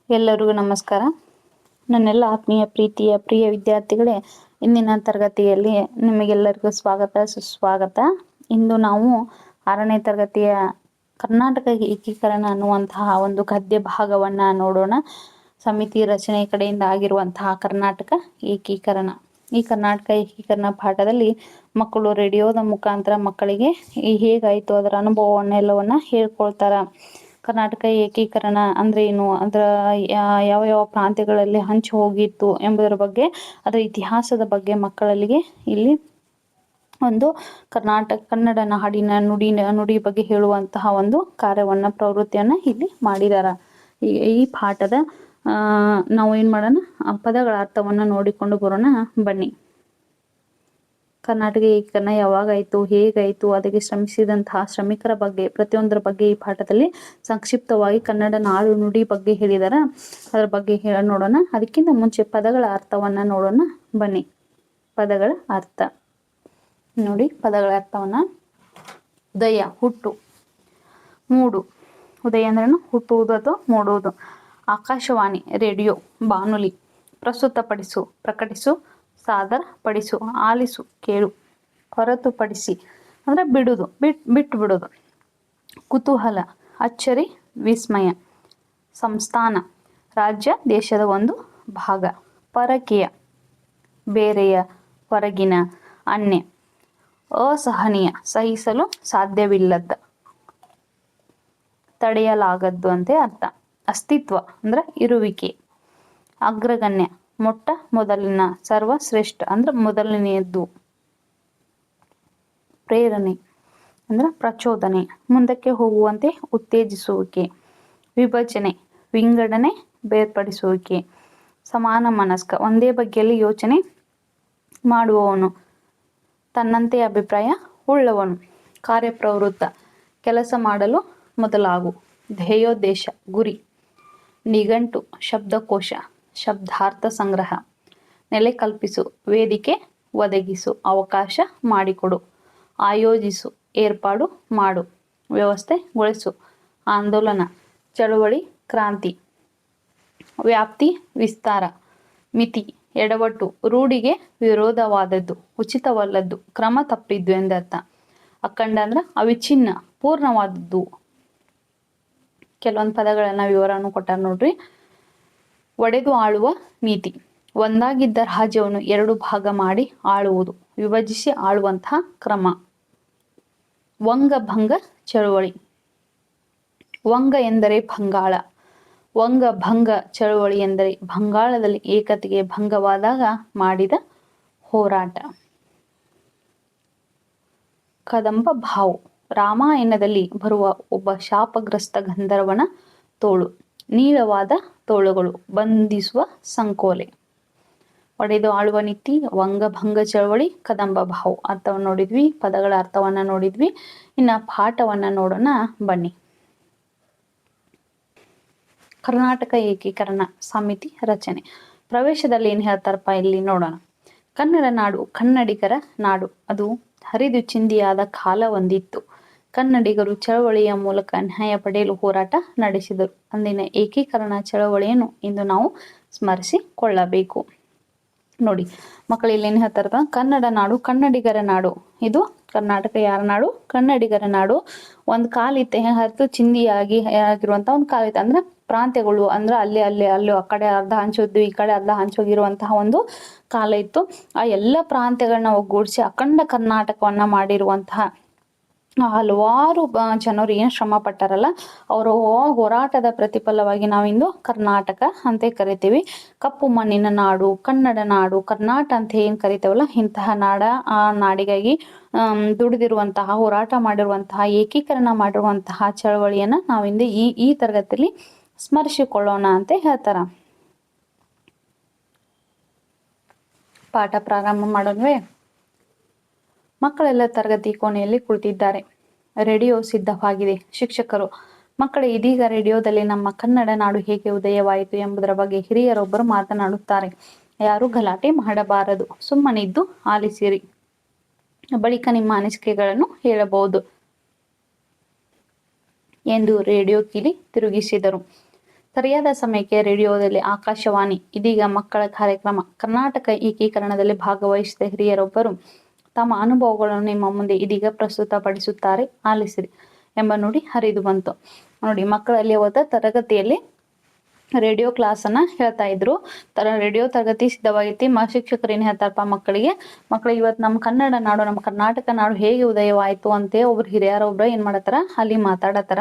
ಎಲ್ಲರಿಗೂ ನಮಸ್ಕಾರ. ನನ್ನೆಲ್ಲ ಆತ್ಮೀಯ ಪ್ರೀತಿಯ ಪ್ರಿಯ ವಿದ್ಯಾರ್ಥಿಗಳೇ, ಇಂದಿನ ತರಗತಿಯಲ್ಲಿ ನಿಮಗೆಲ್ಲರಿಗೂ ಸ್ವಾಗತ ಸುಸ್ವಾಗತ. ಇಂದು ನಾವು 6ನೇ ತರಗತಿಯ ಕರ್ನಾಟಕ ಏಕೀಕರಣ ಅನ್ನುವಂತಹ ಒಂದು ಗದ್ಯ ಭಾಗವನ್ನ ನೋಡೋಣ. ಸಮಿತಿ ರಚನೆ ಕಡೆಯಿಂದ ಆಗಿರುವಂತಹ ಕರ್ನಾಟಕ ಏಕೀಕರಣ. ಈ ಕರ್ನಾಟಕ ಏಕೀಕರಣ ಪಾಠದಲ್ಲಿ ಮಕ್ಕಳು ರೇಡಿಯೋದ ಮುಖಾಂತರ ಮಕ್ಕಳಿಗೆ ಹೇಗಾಯಿತು ಅದರ ಅನುಭವವನ್ನೆಲ್ಲವನ್ನ ಹೇಳ್ಕೊಳ್ತಾರ. ಕರ್ನಾಟಕ ಏಕೀಕರಣ ಅಂದ್ರೆ ಏನು, ಅದರ ಯಾವ ಯಾವ ಪ್ರಾಂತ್ಯಗಳಲ್ಲಿ ಹಂಚಿ ಹೋಗಿತ್ತು ಎಂಬುದರ ಬಗ್ಗೆ, ಅದರ ಇತಿಹಾಸದ ಬಗ್ಗೆ ಮಕ್ಕಳಿಗೆ ಇಲ್ಲಿ ಒಂದು ಕನ್ನಡ ನಾಡಿನ ನುಡಿ ಬಗ್ಗೆ ಹೇಳುವಂತಹ ಒಂದು ಕಾರ್ಯವನ್ನ ಪ್ರವೃತ್ತಿಯನ್ನ ಇಲ್ಲಿ ಮಾಡಿದಾರ. ಈ ಪಾಠದ ನಾವು ಏನ್ ಮಾಡೋಣ, ಪದಗಳ ಅರ್ಥವನ್ನ ನೋಡಿಕೊಂಡು ಬರೋಣ ಬನ್ನಿ. ಕರ್ನಾಟಕ ಏಕೀಕರಣ ಯಾವಾಗಾಯ್ತು, ಹೇಗಾಯ್ತು, ಅದಕ್ಕೆ ಶ್ರಮಿಸಿದಂತಹ ಶ್ರಮಿಕರ ಬಗ್ಗೆ, ಪ್ರತಿಯೊಂದರ ಬಗ್ಗೆ ಈ ಪಾಠದಲ್ಲಿ ಸಂಕ್ಷಿಪ್ತವಾಗಿ ಕನ್ನಡ ನಾಡು ನುಡಿ ಬಗ್ಗೆ ಹೇಳಿದಾರ. ಅದರ ಬಗ್ಗೆ ನೋಡೋಣ. ಅದಕ್ಕಿಂತ ಮುಂಚೆ ಪದಗಳ ಅರ್ಥವನ್ನ ನೋಡೋಣ ಬನ್ನಿ. ಪದಗಳ ಅರ್ಥ ನೋಡಿ. ಪದಗಳ ಅರ್ಥವನ್ನ: ಉದಯ, ಹುಟ್ಟು. ಮೂಡು, ಉದಯ ಅಂದ್ರೇನು? ಹುಟ್ಟುವುದು ಅಥವಾ ಮೂಡುವುದು. ಆಕಾಶವಾಣಿ, ರೇಡಿಯೋ, ಬಾನುಲಿ. ಪ್ರಸ್ತುತಪಡಿಸು, ಪ್ರಕಟಿಸು, ಸಾದರ ಪಡಿಸು, ಆಲಿಸು, ಕೇಳು. ಹೊರತುಪಡಿಸಿ ಅಂದ್ರೆ ಬಿಡುದು, ಬಿಟ್ಟು ಬಿಡುದು. ಕುತೂಹಲ, ಅಚ್ಚರಿ, ವಿಸ್ಮಯ. ಸಂಸ್ಥಾನ, ರಾಜ್ಯ, ದೇಶದ ಒಂದು ಭಾಗ. ಪರಕೀಯ, ಬೇರೆಯ, ಹೊರಗಿನ, ಅನ್ಯ. ಅಸಹನೀಯ, ಸಹಿಸಲು ಸಾಧ್ಯವಿಲ್ಲದ, ತಡೆಯಲಾಗದ್ದು ಅಂತ ಅರ್ಥ. ಅಸ್ತಿತ್ವ ಅಂದ್ರೆ ಇರುವಿಕೆ. ಅಗ್ರಗಣ್ಯ, ಮೊಟ್ಟ ಮೊದಲಿನ, ಸರ್ವಶ್ರೇಷ್ಠ ಅಂದ್ರೆ ಮೊದಲನೆಯದ್ದು. ಪ್ರೇರಣೆ ಅಂದ್ರೆ ಪ್ರಚೋದನೆ, ಮುಂದಕ್ಕೆ ಹೋಗುವಂತೆ ಉತ್ತೇಜಿಸುವಿಕೆ. ವಿಭಜನೆ, ವಿಂಗಡಣೆ, ಬೇರ್ಪಡಿಸುವಿಕೆ. ಸಮಾನ ಮನಸ್ಕ, ಒಂದೇ ಬಗೆಯಲ್ಲಿ ಯೋಚನೆ ಮಾಡುವವನು, ತನ್ನಂತೆ ಅಭಿಪ್ರಾಯ ಉಳ್ಳವನು. ಕಾರ್ಯಪ್ರವೃತ್ತ, ಕೆಲಸ ಮಾಡಲು ಮೊದಲಾಗು. ಧ್ಯೇಯೋದ್ದೇಶ, ಗುರಿ. ನಿಘಂಟು, ಶಬ್ದಕೋಶ, ಶಬ್ದಾರ್ಥ ಸಂಗ್ರಹ. ನೆಲೆ ಕಲ್ಪಿಸು, ವೇದಿಕೆ ಒದಗಿಸು, ಅವಕಾಶ ಮಾಡಿಕೊಡು. ಆಯೋಜಿಸು, ಏರ್ಪಾಡು ಮಾಡು. ವ್ಯವಸ್ಥೆಗೊಳಿಸು, ಆಂದೋಲನ, ಚಳುವಳಿ, ಕ್ರಾಂತಿ. ವ್ಯಾಪ್ತಿ, ವಿಸ್ತಾರ. ಮಿತಿ, ಎಡವಟ್ಟು, ರೂಢಿಗೆ ವಿರೋಧವಾದದ್ದು, ಉಚಿತವಲ್ಲದ್ದು, ಕ್ರಮ ತಪ್ಪಿದ್ದು ಎಂದರ್ಥ. ಅಖಂಡ ಅಂದ್ರೆ ಅವಿಚ್ಛಿನ್ನ, ಪೂರ್ಣವಾದದ್ದು. ಕೆಲವೊಂದು ಪದಗಳನ್ನ ವಿವರವನ್ನು ಕೊಟ್ಟಾರ ನೋಡ್ರಿ. ಒಡೆದು ಆಳುವ ನೀತಿ, ಒಂದಾಗಿದ್ದ ರಾಜ್ಯವನ್ನು 2 ಭಾಗ ಮಾಡಿ ಆಳುವುದು, ವಿಭಜಿಸಿ ಆಳುವಂತಹ ಕ್ರಮ. ವಂಗಭಂಗ ಚಳುವಳಿ. ವಂಗ ಎಂದರೆ ಬಂಗಾಳ. ವಂಗಭಂಗ ಚಳುವಳಿ ಎಂದರೆ ಬಂಗಾಳದಲ್ಲಿ ಏಕತೆಗೆ ಭಂಗವಾದಾಗ ಮಾಡಿದ ಹೋರಾಟ. ಕದಂಬ ಬಾವು, ರಾಮಾಯಣದಲ್ಲಿ ಬರುವ ಒಬ್ಬ ಶಾಪಗ್ರಸ್ತ ಗಂಧರ್ವನ ತೋಳು. ನೀಳವಾದ ತೋಳುಗಳು, ಬಂಧಿಸುವ ಸಂಕೋಲೆ. ಒಡೆದು ಆಳುವ ನೀತಿ, ವಂಗಭಂಗ ಚಳವಳಿ, ಕದಂಬ ಬಾವು. ಅರ್ಥವನ್ನು ನೋಡಿದ್ವಿ, ಪದಗಳ ಅರ್ಥವನ್ನ ನೋಡಿದ್ವಿ. ಇನ್ನ ಪಾಠವನ್ನ ನೋಡೋಣ ಬನ್ನಿ. ಕರ್ನಾಟಕ ಏಕೀಕರಣ ಸಮಿತಿ ರಚನೆ. ಪ್ರವೇಶದಲ್ಲಿ ಏನ್ ಹೇಳ್ತಾರಪ್ಪ ಇಲ್ಲಿ ನೋಡೋಣ. ಕನ್ನಡ ನಾಡು ಕನ್ನಡಿಗರ ನಾಡು. ಅದು ಹರಿದು ಚಿಂದಿಯಾದ ಕಾಲ ಒಂದಿತ್ತು. ಕನ್ನಡಿಗರು ಚಳವಳಿಯ ಮೂಲಕ ನ್ಯಾಯ ಪಡೆಯಲು ಹೋರಾಟ ನಡೆಸಿದರು. ಅಂದಿನ ಏಕೀಕರಣ ಚಳವಳಿಯನ್ನು ಇಂದು ನಾವು ಸ್ಮರಿಸಿಕೊಳ್ಳಬೇಕು. ನೋಡಿ ಮಕ್ಕಳು, ಇಲ್ಲಿ ಏನ್ ಹೇಳ್ತಾರ? ಕನ್ನಡ ನಾಡು ಕನ್ನಡಿಗರ ನಾಡು. ಇದು ಕರ್ನಾಟಕ ಯಾರ ನಾಡು? ಕನ್ನಡಿಗರ ನಾಡು. ಒಂದ್ ಕಾಲಿತ್ತೆ ಹರಿದು ಚಿಂದಿಯಾಗಿ ಆಗಿರುವಂತಹ ಒಂದು ಕಾಲಿತ್ತು. ಅಂದ್ರೆ ಪ್ರಾಂತ್ಯಗಳು ಅಂದ್ರೆ ಅಲ್ಲಿ ಆ ಕಡೆ ಅರ್ಧ ಹಂಚೋದ್ವಿ, ಈ ಕಡೆ ಅರ್ಧ ಹಂಚೋಗಿರುವಂತಹ ಒಂದು ಕಾಲ ಇತ್ತು. ಆ ಎಲ್ಲ ಪ್ರಾಂತ್ಯಗಳನ್ನ ಒಗ್ಗೂಡಿಸಿ ಅಖಂಡ ಕರ್ನಾಟಕವನ್ನ ಮಾಡಿರುವಂತಹ ಹಲವಾರು ಜನರು ಏನ್ ಶ್ರಮ ಪಟ್ಟಾರಲ್ಲ, ಅವರು ಹೋರಾಟದ ಪ್ರತಿಫಲವಾಗಿ ನಾವಿಂದು ಕರ್ನಾಟಕ ಅಂತ ಕರಿತೀವಿ. ಕಪ್ಪು ಮಣ್ಣಿನ ನಾಡು, ಕನ್ನಡ ನಾಡು, ಕರ್ನಾಟ ಅಂತ ಏನ್ ಕರಿತೇವಲ್ಲ, ಇಂತಹ ನಾಡ, ಆ ನಾಡಿಗಾಗಿ ದುಡಿದಿರುವಂತಹ, ಹೋರಾಟ ಮಾಡಿರುವಂತಹ, ಏಕೀಕರಣ ಮಾಡಿರುವಂತಹ ಚಳವಳಿಯನ್ನ ನಾವಿಂದು ಈ ತರಗತಿಯಲ್ಲಿ ಸ್ಮರಿಸಿಕೊಳ್ಳೋಣ ಅಂತ ಹೇಳ್ತಾರ. ಪಾಠ ಪ್ರಾರಂಭ ಮಾಡೋದ್ವೇ? ಮಕ್ಕಳೆಲ್ಲ ತರಗತಿ ಕೋಣೆಯಲ್ಲಿ ಕುಳಿತಿದ್ದಾರೆ. ರೇಡಿಯೋ ಸಿದ್ಧವಾಗಿದೆ. ಶಿಕ್ಷಕರು: ಮಕ್ಕಳೇ, ಇದೀಗ ರೇಡಿಯೋದಲ್ಲಿ ನಮ್ಮ ಕನ್ನಡ ನಾಡು ಹೇಗೆ ಉದಯವಾಯಿತು ಎಂಬುದರ ಬಗ್ಗೆ ಹಿರಿಯರೊಬ್ಬರು ಮಾತನಾಡುತ್ತಾರೆ. ಯಾರು ಗಲಾಟೆ ಮಾಡಬಾರದು, ಸುಮ್ಮನಿದ್ದು ಆಲಿಸಿರಿ. ಬಳಿಕ ನಿಮ್ಮ ಅನಿಸಿಕೆಗಳನ್ನು ಹೇಳಬಹುದು ಎಂದು ರೇಡಿಯೋ ಕಿಲಿ ತಿರುಗಿಸಿದರು. ಸರಿಯಾದ ಸಮಯಕ್ಕೆ ರೇಡಿಯೋದಲ್ಲಿ ಆಕಾಶವಾಣಿ ಇದೀಗ ಮಕ್ಕಳ ಕಾರ್ಯಕ್ರಮ ಕರ್ನಾಟಕ ಏಕೀಕರಣದಲ್ಲಿ ಭಾಗವಹಿಸಿದ ಹಿರಿಯರೊಬ್ಬರು ತಮ್ಮ ಅನುಭವಗಳನ್ನು ನಿಮ್ಮ ಮುಂದೆ ಇದೀಗ ಪ್ರಸ್ತುತಪಡಿಸುತ್ತಾರೆ, ಆಲಿಸಿರಿ ಎಂಬ ನುಡಿ ಹರಿದು ಬಂತು. ನೋಡಿ, ಮಕ್ಕಳಲ್ಲಿ ಅವತ್ತ ತರಗತಿಯಲ್ಲಿ ರೇಡಿಯೋ ಕ್ಲಾಸನ್ನು ಹೇಳ್ತಾ ಇದ್ರು. ರೇಡಿಯೋ ತರಗತಿ ಸಿದ್ಧವಾಗೈತಿ. ಶಿಕ್ಷಕರು ಏನು ಹೇಳ್ತಾರಪ್ಪ ಮಕ್ಕಳಿಗೆ ಇವತ್ತು ನಮ್ಮ ಕನ್ನಡ ನಾಡು, ನಮ್ಮ ಕರ್ನಾಟಕ ನಾಡು ಹೇಗೆ ಉದಯವಾಯಿತು ಅಂತ ಒಬ್ರು ಹಿರಿಯರೊಬ್ರು ಏನ್ ಮಾಡತ್ತಾರ ಅಲ್ಲಿ ಮಾತಾಡತ್ತಾರ.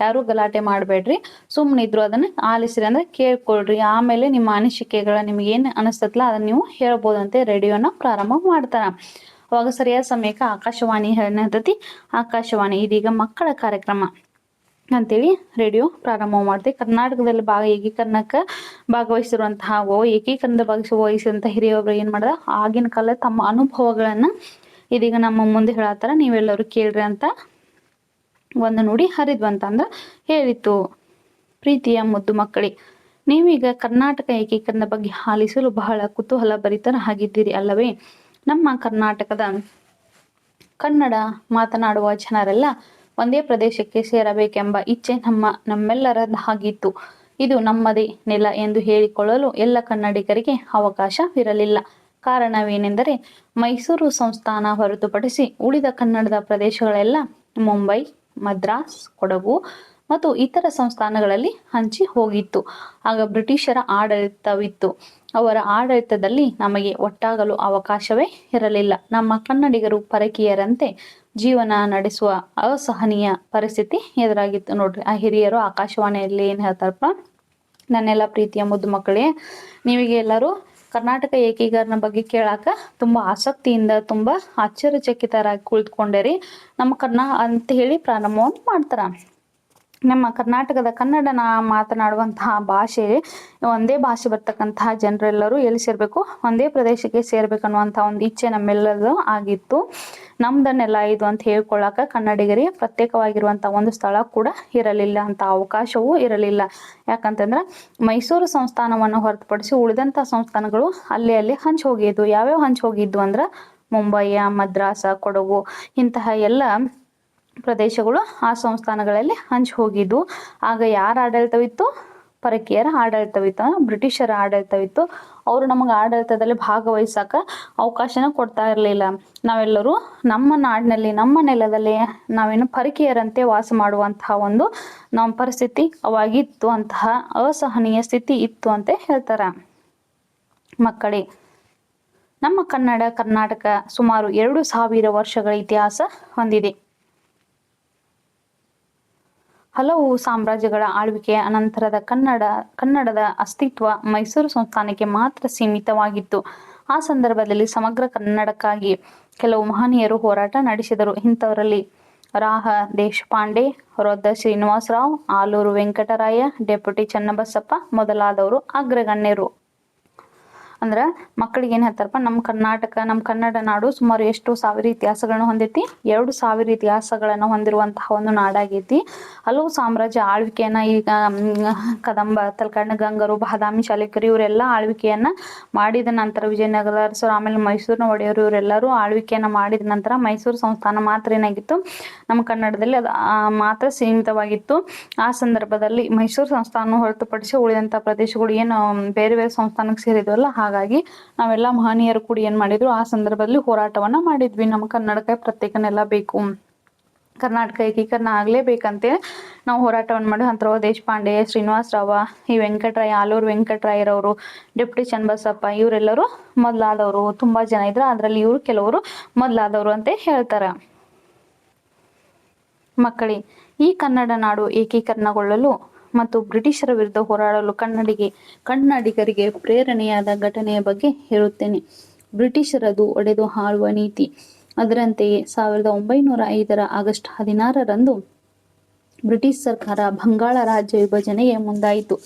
ಯಾರು ಗಲಾಟೆ ಮಾಡಬೇಡ್ರಿ, ಸುಮ್ಮನಿದ್ರು ಅದನ್ನ ಆಲಿಸ್ರಿ ಅಂದ್ರೆ ಕೇಳ್ಕೊಳ್ರಿ. ಆಮೇಲೆ ನಿಮ್ಮ ಅನಿಸಿಕೆಗಳ ನಿಮ್ಗೆ ಏನ್ ಅನಿಸ್ತತ್ಲ ಅದನ್ನ ನೀವು ಹೇಳ್ಬೋದಂತೆ ರೇಡಿಯೋನ ಪ್ರಾರಂಭ ಮಾಡ್ತಾರ. ಅವಾಗ ಸರಿಯಾದ ಸಮಯಕ್ಕೆ ಆಕಾಶವಾಣಿ ಹೇಳ್ತತಿ. ಆಕಾಶವಾಣಿ ಇದೀಗ ಮಕ್ಕಳ ಕಾರ್ಯಕ್ರಮ ಅಂತೇಳಿ ರೇಡಿಯೋ ಪ್ರಾರಂಭ ಮಾಡ್ತೀವಿ. ಕರ್ನಾಟಕದಲ್ಲಿ ಏಕೀಕರಣಕ್ಕೆ ಭಾಗವಹಿಸಿರುವಂತಹ ಏಕೀಕರಣದ ಭಾಗವಹಿಸಿದಂತಹ ಹಿರಿಯೊಬ್ರು ಏನ್ ಮಾಡಿದ ಆಗಿನ ಕಾಲ ತಮ್ಮ ಅನುಭವಗಳನ್ನ ಇದೀಗ ನಮ್ಮ ಮುಂದೆ ಹೇಳತ್ತಾರ, ನೀವೆಲ್ಲರೂ ಕೇಳ್ರಿ ಅಂತ ಒಂದು ನುಡಿ ಹರಿದ್ವಂತ ಅಂದ್ರ ಹೇಳಿತ್ತು. ಪ್ರೀತಿಯ ಮುದ್ದು ಮಕ್ಕಳೇ, ನೀವೀಗ ಕರ್ನಾಟಕ ಏಕೀಕರಣದ ಬಗ್ಗೆ ಆಲಿಸಲು ಬಹಳ ಕುತೂಹಲ ಭರಿತರಾಗಿದ್ದೀರಿ ಅಲ್ಲವೇ? ನಮ್ಮ ಕರ್ನಾಟಕದ ಕನ್ನಡ ಮಾತನಾಡುವ ಜನರೆಲ್ಲ ಒಂದೇ ಪ್ರದೇಶಕ್ಕೆ ಸೇರಬೇಕೆಂಬ ಇಚ್ಛೆ ನಮ್ಮೆಲ್ಲರದಾಗಿತ್ತು. ಇದು ನಮ್ಮದೇ ನೆಲ ಎಂದು ಹೇಳಿಕೊಳ್ಳಲು ಎಲ್ಲ ಕನ್ನಡಿಗರಿಗೆ ಅವಕಾಶವಿರಲಿಲ್ಲ. ಕಾರಣವೇನೆಂದರೆ ಮೈಸೂರು ಸಂಸ್ಥಾನ ಹೊರತುಪಡಿಸಿ ಉಳಿದ ಕನ್ನಡದ ಪ್ರದೇಶಗಳೆಲ್ಲ ಮುಂಬೈ, ಮದ್ರಾಸ್, ಕೊಡಗು ಮತ್ತು ಇತರ ಸಂಸ್ಥಾನಗಳಲ್ಲಿ ಹಂಚಿ ಹೋಗಿತ್ತು. ಆಗ ಬ್ರಿಟಿಷರ ಆಡಳಿತವಿತ್ತು. ಅವರ ಆಡಳಿತದಲ್ಲಿ ನಮಗೆ ಒಟ್ಟಾಗಲು ಅವಕಾಶವೇ ಇರಲಿಲ್ಲ. ನಮ್ಮ ಕನ್ನಡಿಗರು ಪರಕೀಯರಂತೆ ಜೀವನ ನಡೆಸುವ ಅಸಹನೀಯ ಪರಿಸ್ಥಿತಿ ಎದುರಾಗಿತ್ತು. ನೋಡ್ರಿ, ಆ ಹಿರಿಯರು ಆಕಾಶವಾಣಿಯಲ್ಲಿ ಏನ್ ಹೇಳ್ತಾರಪ್ಪ, ನನ್ನೆಲ್ಲ ಪ್ರೀತಿಯ ಮುದ್ದು ಮಕ್ಕಳೇ, ನೀವಿಗೆ ಎಲ್ಲರೂ ಕರ್ನಾಟಕ ಏಕೀಕರಣ ಬಗ್ಗೆ ಕೇಳಾಕ ತುಂಬಾ ಆಸಕ್ತಿಯಿಂದ ತುಂಬಾ ಆಶ್ಚರ್ಯಚಕಿತರಾಗಿ ಕುಳಿತುಕೊಂಡೇರಿ. ನಮ್ಮ ಅಂತ ಹೇಳಿ ಪ್ರಾರಂಭವನ್ನು ಮಾಡ್ತಾರ. ನಮ್ಮ ಕರ್ನಾಟಕದ ಕನ್ನಡ ಮಾತನಾಡುವಂತಹ ಭಾಷೆ ಒಂದೇ ಭಾಷೆ ಬರ್ತಕ್ಕಂತಹ ಜನರೆಲ್ಲರೂ ಎಲ್ಲಿ ಸೇರ್ಬೇಕು, ಒಂದೇ ಪ್ರದೇಶಕ್ಕೆ ಸೇರ್ಬೇಕನ್ನುವಂತಹ ಒಂದು ಇಚ್ಛೆ ನಮ್ಮೆಲ್ಲರದು ಆಗಿತ್ತು. ನಮ್ದನ್ನೆಲ್ಲ ಇದು ಅಂತ ಹೇಳ್ಕೊಳ್ಳಾಕ ಕನ್ನಡಿಗರಿಗೆ ಪ್ರತ್ಯೇಕವಾಗಿರುವಂತಹ ಒಂದು ಸ್ಥಳ ಕೂಡ ಇರಲಿಲ್ಲ, ಅಂತ ಅವಕಾಶವೂ ಇರಲಿಲ್ಲ. ಯಾಕಂತಂದ್ರ ಮೈಸೂರು ಸಂಸ್ಥಾನವನ್ನು ಹೊರತುಪಡಿಸಿ ಉಳಿದಂತಹ ಸಂಸ್ಥಾನಗಳು ಅಲ್ಲಿ ಹಂಚಿ ಹೋಗಿದ್ವು. ಯಾವ್ಯಾವ ಹಂಚಿ ಹೋಗಿದ್ವು ಅಂದ್ರ ಮುಂಬೈಯ, ಮದ್ರಾಸ, ಕೊಡಗು ಇಂತಹ ಎಲ್ಲ ಪ್ರದೇಶಗಳು ಆ ಸಂಸ್ಥಾನಗಳಲ್ಲಿ ಹಂಚಿ ಹೋಗಿದ್ವು. ಆಗ ಯಾರ ಆಡಳಿತವಿತ್ತು? ಪರಕೀಯರ ಆಡಳಿತವಿತ್ತು, ಬ್ರಿಟಿಷರ ಆಡಳಿತವಿತ್ತು. ಅವರು ನಮಗೆ ಆಡಳಿತದಲ್ಲಿ ಭಾಗವಹಿಸಕ ಅವಕಾಶನ ಕೊಡ್ತಾ ಇರಲಿಲ್ಲ. ನಾವೆಲ್ಲರೂ ನಮ್ಮ ನಾಡಿನಲ್ಲಿ, ನಮ್ಮ ನೆಲದಲ್ಲಿ ನಾವೇನು ಪರಕೀಯರಂತೆ ವಾಸ ಮಾಡುವಂತಹ ಒಂದು ನಮ್ಮ ಪರಿಸ್ಥಿತಿ ಅವಾಗಿತ್ತು. ಅಂತಹ ಅಸಹನೀಯ ಸ್ಥಿತಿ ಇತ್ತು ಅಂತ ಹೇಳ್ತಾರ. ಮಕ್ಕಳೇ, ನಮ್ಮ ಕರ್ನಾಟಕ ಸುಮಾರು 2000 ವರ್ಷಗಳ ಇತಿಹಾಸ ಹೊಂದಿದೆ. ಹಲವು ಸಾಮ್ರಾಜ್ಯಗಳ ಆಳ್ವಿಕೆಯ ಅನಂತರದ ಕನ್ನಡದ ಅಸ್ತಿತ್ವ ಮೈಸೂರು ಸಂಸ್ಥಾನಕ್ಕೆ ಮಾತ್ರ ಸೀಮಿತವಾಗಿತ್ತು. ಆ ಸಂದರ್ಭದಲ್ಲಿ ಸಮಗ್ರ ಕನ್ನಡಕ್ಕಾಗಿ ಕೆಲವು ಮಹನೀಯರು ಹೋರಾಟ ನಡೆಸಿದರು. ಇಂಥವರಲ್ಲಿ ರಾಹ ದೇಶಪಾಂಡೆ, ರೊದ್ದ ಶ್ರೀನಿವಾಸರಾವ್, ಆಲೂರು ವೆಂಕಟರಾಯ, ಡೆಪ್ಯೂಟಿ ಚನ್ನಬಸಪ್ಪ ಮೊದಲಾದವರು ಅಗ್ರಗಣ್ಯರು. ಅಂದ್ರ ಮಕ್ಕಳಿಗೆ ಏನ್ ಹೇಳ್ತಾರಪ್ಪ, ನಮ್ಮ ಕನ್ನಡ ನಾಡು ಸುಮಾರು ಎಷ್ಟು 1000 ಇತಿಹಾಸಗಳನ್ನ ಹೊಂದೈತಿ? 2000 ಇತಿಹಾಸಗಳನ್ನ ಹೊಂದಿರುವಂತಹ ಒಂದು ನಾಡಾಗೈತಿ. ಹಲವು ಸಾಮ್ರಾಜ್ಯ ಆಳ್ವಿಕೆಯನ್ನ ಈಗ ಕದಂಬ, ತಲಕಾಡಿನ ಗಂಗರು, ಬಾದಾಮಿ ಚಾಲುಕ್ಯರು ಇವರೆಲ್ಲ ಆಳ್ವಿಕೆಯನ್ನ ಮಾಡಿದ ನಂತರ, ವಿಜಯನಗರ ಅರಸರು, ಆಮೇಲೆ ಮೈಸೂರಿನ ಒಡೆಯರು ಇವರೆಲ್ಲರೂ ಆಳ್ವಿಕೆಯನ್ನ ಮಾಡಿದ ನಂತರ ಮೈಸೂರು ಸಂಸ್ಥಾನ ಮಾತ್ರ ಏನಾಗಿತ್ತು, ನಮ್ಮ ಕನ್ನಡದಲ್ಲಿ ಅದು ಮಾತ್ರ ಸೀಮಿತವಾಗಿತ್ತು. ಆ ಸಂದರ್ಭದಲ್ಲಿ ಮೈಸೂರು ಸಂಸ್ಥಾನ ಹೊರತುಪಡಿಸಿ ಉಳಿದಂತಹ ಪ್ರದೇಶಗಳು ಏನು ಬೇರೆ ಬೇರೆ ಸಂಸ್ಥಾನಕ್ಕೆ ಸೇರಿದ್ವಲ್ಲ, ಹಾಗಾಗಿ ನಾವೆಲ್ಲ ಮಹನೀಯರು ಕೂಡಿ ಏನ್ ಮಾಡಿದ್ರು, ಆ ಸಂದರ್ಭದಲ್ಲಿ ಹೋರಾಟವನ್ನ ಮಾಡಿದ್ವಿ. ನಮ್ಮ ಕನ್ನಡಕ್ಕೆ ಪ್ರತ್ಯೇಕನೆಲ್ಲ ಬೇಕು, ಕರ್ನಾಟಕ ಏಕೀಕರಣ ಆಗ್ಲೇಬೇಕಂತೇಳಿ ನಾವು ಹೋರಾಟವನ್ನು ಮಾಡಿ ಅಂತರವ ದೇಶಪಾಂಡೆ, ಶ್ರೀನಿವಾಸರಾವ, ಈ ವೆಂಕಟರಾಯ, ಆಲೂರು ವೆಂಕಟರಾಯರವರು, ಡೆಪ್ಯೂಟಿ ಚನ್ನಬಸಪ್ಪ ಇವರೆಲ್ಲರೂ ಮೊದಲಾದವರು. ತುಂಬಾ ಜನ ಇದ್ರು, ಅದ್ರಲ್ಲಿ ಇವರು ಕೆಲವರು ಮೊದಲಾದವರು ಅಂತ ಹೇಳ್ತಾರ. ಮಕ್ಕಳೇ, ಈ ಕನ್ನಡ ನಾಡು ಏಕೀಕರಣಗೊಳ್ಳಲು ಮತ್ತು ಬ್ರಿಟಿಷರ ವಿರುದ್ಧ ಹೋರಾಡಲು ಕನ್ನಡಿಗರಿಗೆ ಪ್ರೇರಣೆಯಾದ ಘಟನೆಯ ಬಗ್ಗೆ ಹೇಳುತ್ತೇನೆ. ಬ್ರಿಟಿಷರದು ಒಡೆದು ಆಳುವ ನೀತಿ. ಅದರಂತೆಯೇ 1905 ಆಗಸ್ಟ್ 16ರಂದು ಬ್ರಿಟಿಷ್ ಸರ್ಕಾರ ಬಂಗಾಳ ರಾಜ್ಯ ವಿಭಜನೆಗೆ ಮುಂದಾಯಿತು.